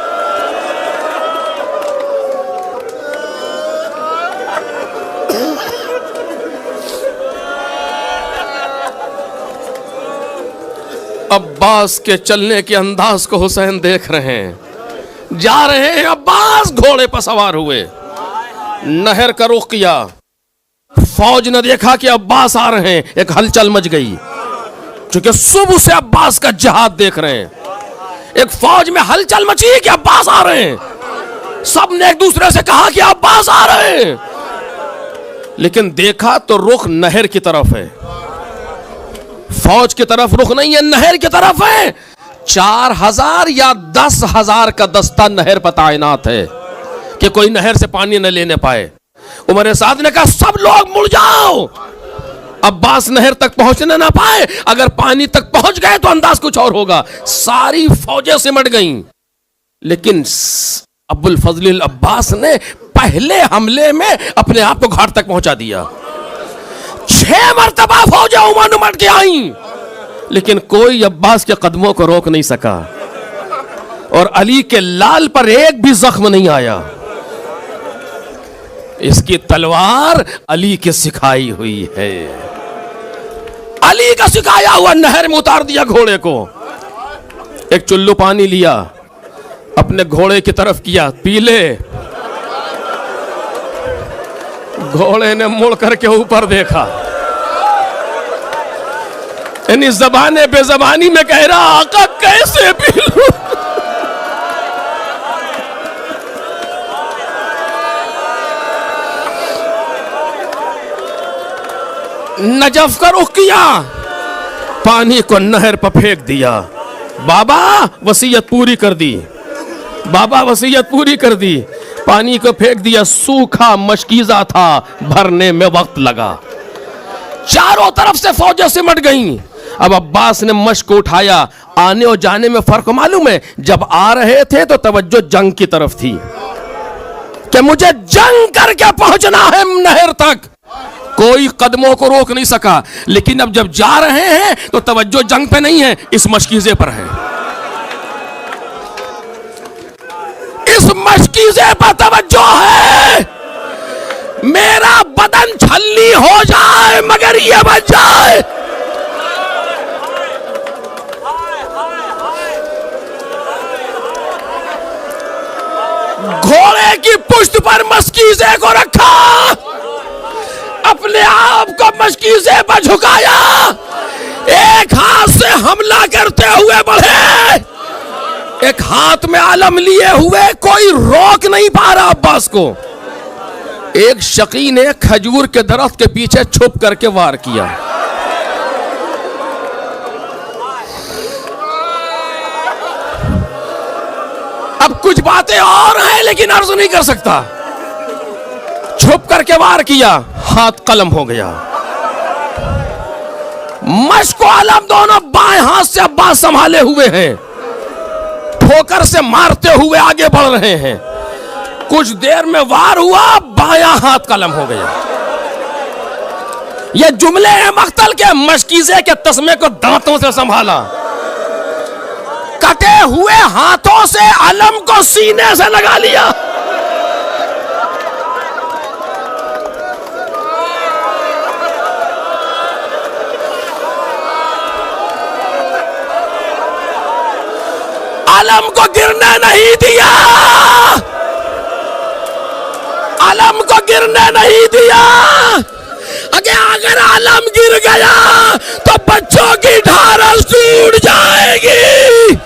عباس کے چلنے کے انداز کو حسین دیکھ رہے ہیں. جا رہے ہیں عباس, گھوڑے پر سوار ہوئے, نہر کا رخ کیا. فوج نے دیکھا کہ عباس آ رہے ہیں, ایک ہلچل مچ گئی, چونکہ صبح سے عباس کا جہاد دیکھ رہے ہیں. ایک فوج میں ہلچل مچی کہ عباس آ رہے ہیں. سب نے ایک دوسرے سے کہا کہ عباس آ رہے ہیں, لیکن دیکھا تو رخ نہر کی طرف ہے, فوج کی طرف رخ نہیں ہے, نہر کی طرف ہے. 4000 یا 10,000 کا دستہ نہر پر تعینات ہے کہ کوئی نہر سے پانی نہ لینے پائے. عمر سعد نے کہا سب لوگ مڑ جاؤ, عباس نہر تک پہنچنے نہ پائے, اگر پانی تک پہنچ گئے تو انداز کچھ اور ہوگا. ساری فوجیں سمٹ گئیں, لیکن ابو الفضل العباس نے پہلے حملے میں اپنے آپ کو گھاٹ تک پہنچا دیا. 6 مرتبہ فوجیں امٹ کے آئیں, لیکن کوئی عباس کے قدموں کو روک نہیں سکا, اور علی کے لال پر ایک بھی زخم نہیں آیا. اس کی تلوار علی کی سکھائی ہوئی ہے, علی کا سکھایا ہوا. نہر میں اتار دیا گھوڑے کو, ایک چلو پانی لیا, اپنے گھوڑے کی طرف کیا, پی لے. گھوڑے نے مڑ کر کے اوپر دیکھا, یعنی زبان بے زبانی میں کہہ رہا آقا کیسے پی لوں. نجف کا رخ کیا, پانی کو نہر پر پھینک دیا. بابا وصیت پوری کر دی, بابا وصیت پوری کر دی. پانی کو پھینک دیا, سوکھا مشکیزہ تھا, بھرنے میں وقت لگا. چاروں طرف سے فوجیں سمٹ گئیں. اب عباس نے مشک اٹھایا. آنے اور جانے میں فرق معلوم ہے, جب آ رہے تھے تو توجہ جنگ کی طرف تھی کہ مجھے جنگ کر کے پہنچنا ہے نہر تک, کوئی قدموں کو روک نہیں سکا. لیکن اب جب جا رہے ہیں تو توجہ جنگ پہ نہیں ہے, اس مشکیزے پر ہے. اس مشکیزے پر توجہ ہے. میرا بدن چھلنی ہو جائے مگر یہ بچ جائے. گھوڑے کی پشت پر مشکیزے کو رکھا, اپنے آپ کو مشکیزے پر جھکایا, ایک ہاتھ سے حملہ کرتے ہوئے بڑھے, ایک ہاتھ میں علم لیے ہوئے. کوئی روک نہیں پا رہا عباس کو. ایک شقی نے کھجور کے درخت کے پیچھے چھپ کر کے وار کیا. اب کچھ باتیں اور ہیں لیکن عرض نہیں کر سکتا. چھپ کر کے وار کیا, ہاتھ قلم ہو گیا. مشک و علم دونوں بائیں ہاتھ سے عباس سنبھالے ہوئے ہیں, ٹھوکر سے مارتے ہوئے آگے بڑھ رہے ہیں. کچھ دیر میں وار ہوا, بایاں ہاتھ قلم ہو گیا. یہ جملے ہیں مقتل کے. مشکیزے کے تسمے کو دانتوں سے سنبھالا, کٹے ہوئے ہاتھوں سے علم کو سینے سے لگا لیا. علم کو گرنے نہیں دیا, علم کو گرنے نہیں دیا. اگر علم گر گیا تو بچوں کی ڈھارس ٹوٹ جائے گی.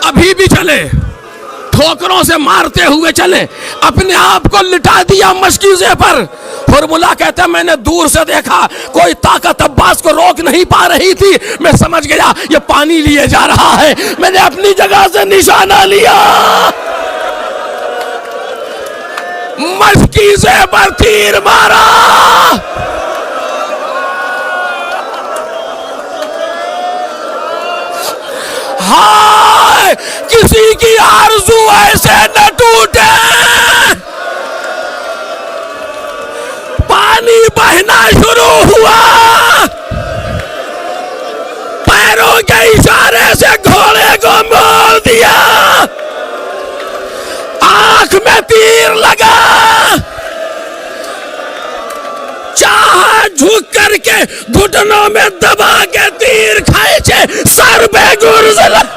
ابھی بھی چلے, ٹھوکروں سے مارتے ہوئے چلے, اپنے آپ کو لٹا دیا مشکیزے پر. فرمولا کہتا ہے میں نے دور سے دیکھا, کوئی طاقت عباس کو روک نہیں پا رہی تھی. میں سمجھ گیا یہ پانی لیے جا رہا ہے. میں نے اپنی جگہ سے نشانہ لیا, مشکیزے پر تیر مارا. ہائے کسی کی آرزو ایسے نہ ٹوٹے. پانی شروع ہوا، پیروں کے اشارے سے گھوڑے کو موڑ دیا، آنکھ میں تیر لگا، چاہا جھک کر کے گھٹنوں میں دبا کے تیر کھینچے، سر پہ گرز لگا۔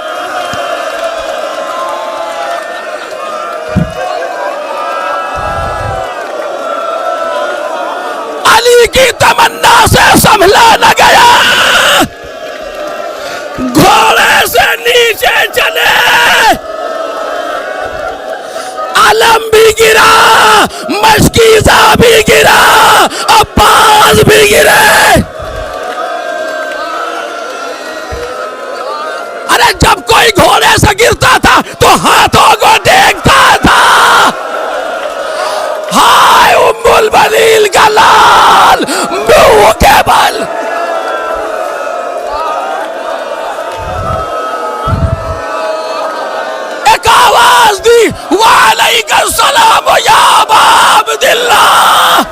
علی کی تمنا سے سنبھلا نہ گیا، گھوڑے سے نیچے چلے، علم بھی گرا، مشکیزہ بھی گرا، عباس بھی گرے۔ ارے جب کوئی گھوڑے سے گرتا تھا تو ہاتھوں کو دیکھتا تھا، ہائے ام البلیل کا لال منہ کے بل۔ ایک آواز دی، وعلیک السلام یا ابا عبداللہ۔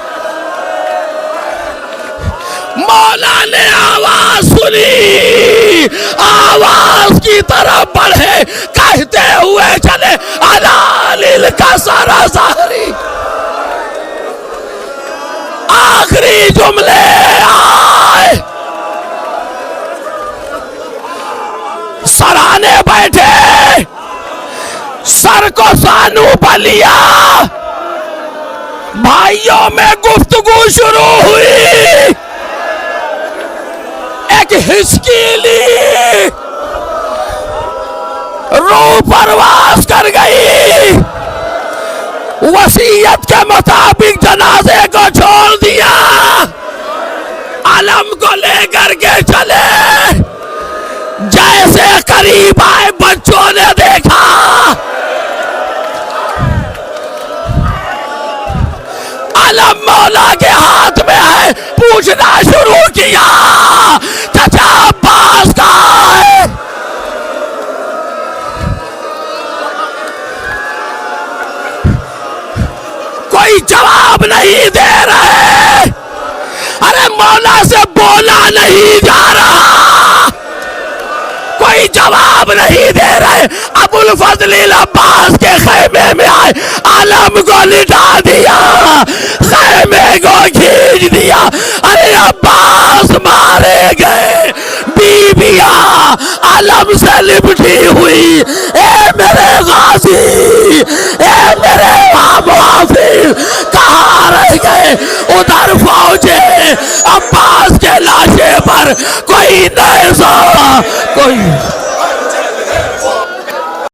مولا نے آواز سنی، آواز کی طرف بڑھے، کہتے ہوئے چلے، الا للکسر ظہری۔ آخری جملے آئے، سرانے بیٹھے، سر کو سانو پر لیا، بھائیوں میں گفتگو شروع ہوئی، ایک ہچکی لی، روح پرواز کر گئی، وصیت کے مطابق جنازے کو چھوڑ دیا، علم کو لے کر کے چلے، جیسے قریب آئے بچوں نے دیکھا، علم مولا کے ہاتھ میں ہے، پوچھنا شروع کیا، چچا عباس کہاں ہے؟ کوئی جواب نہیں دے رہے، ارے مولا سے بولا نہیں جا رہا، کوئی جواب نہیں دے رہے۔ ابو الفضل عباس کے خیمے میں آئے، علم کو لٹا دیا، خیمے کو کھینچ دیا، ارے عباس مارے گئے، بیویاں علم سے لپٹی ہوئی، اے میرے غازی، اے میرے محافظ کہاں رہ گئے؟ ادھر فوجے عباس کے لاشے پر کوئی نیزہ، کوئی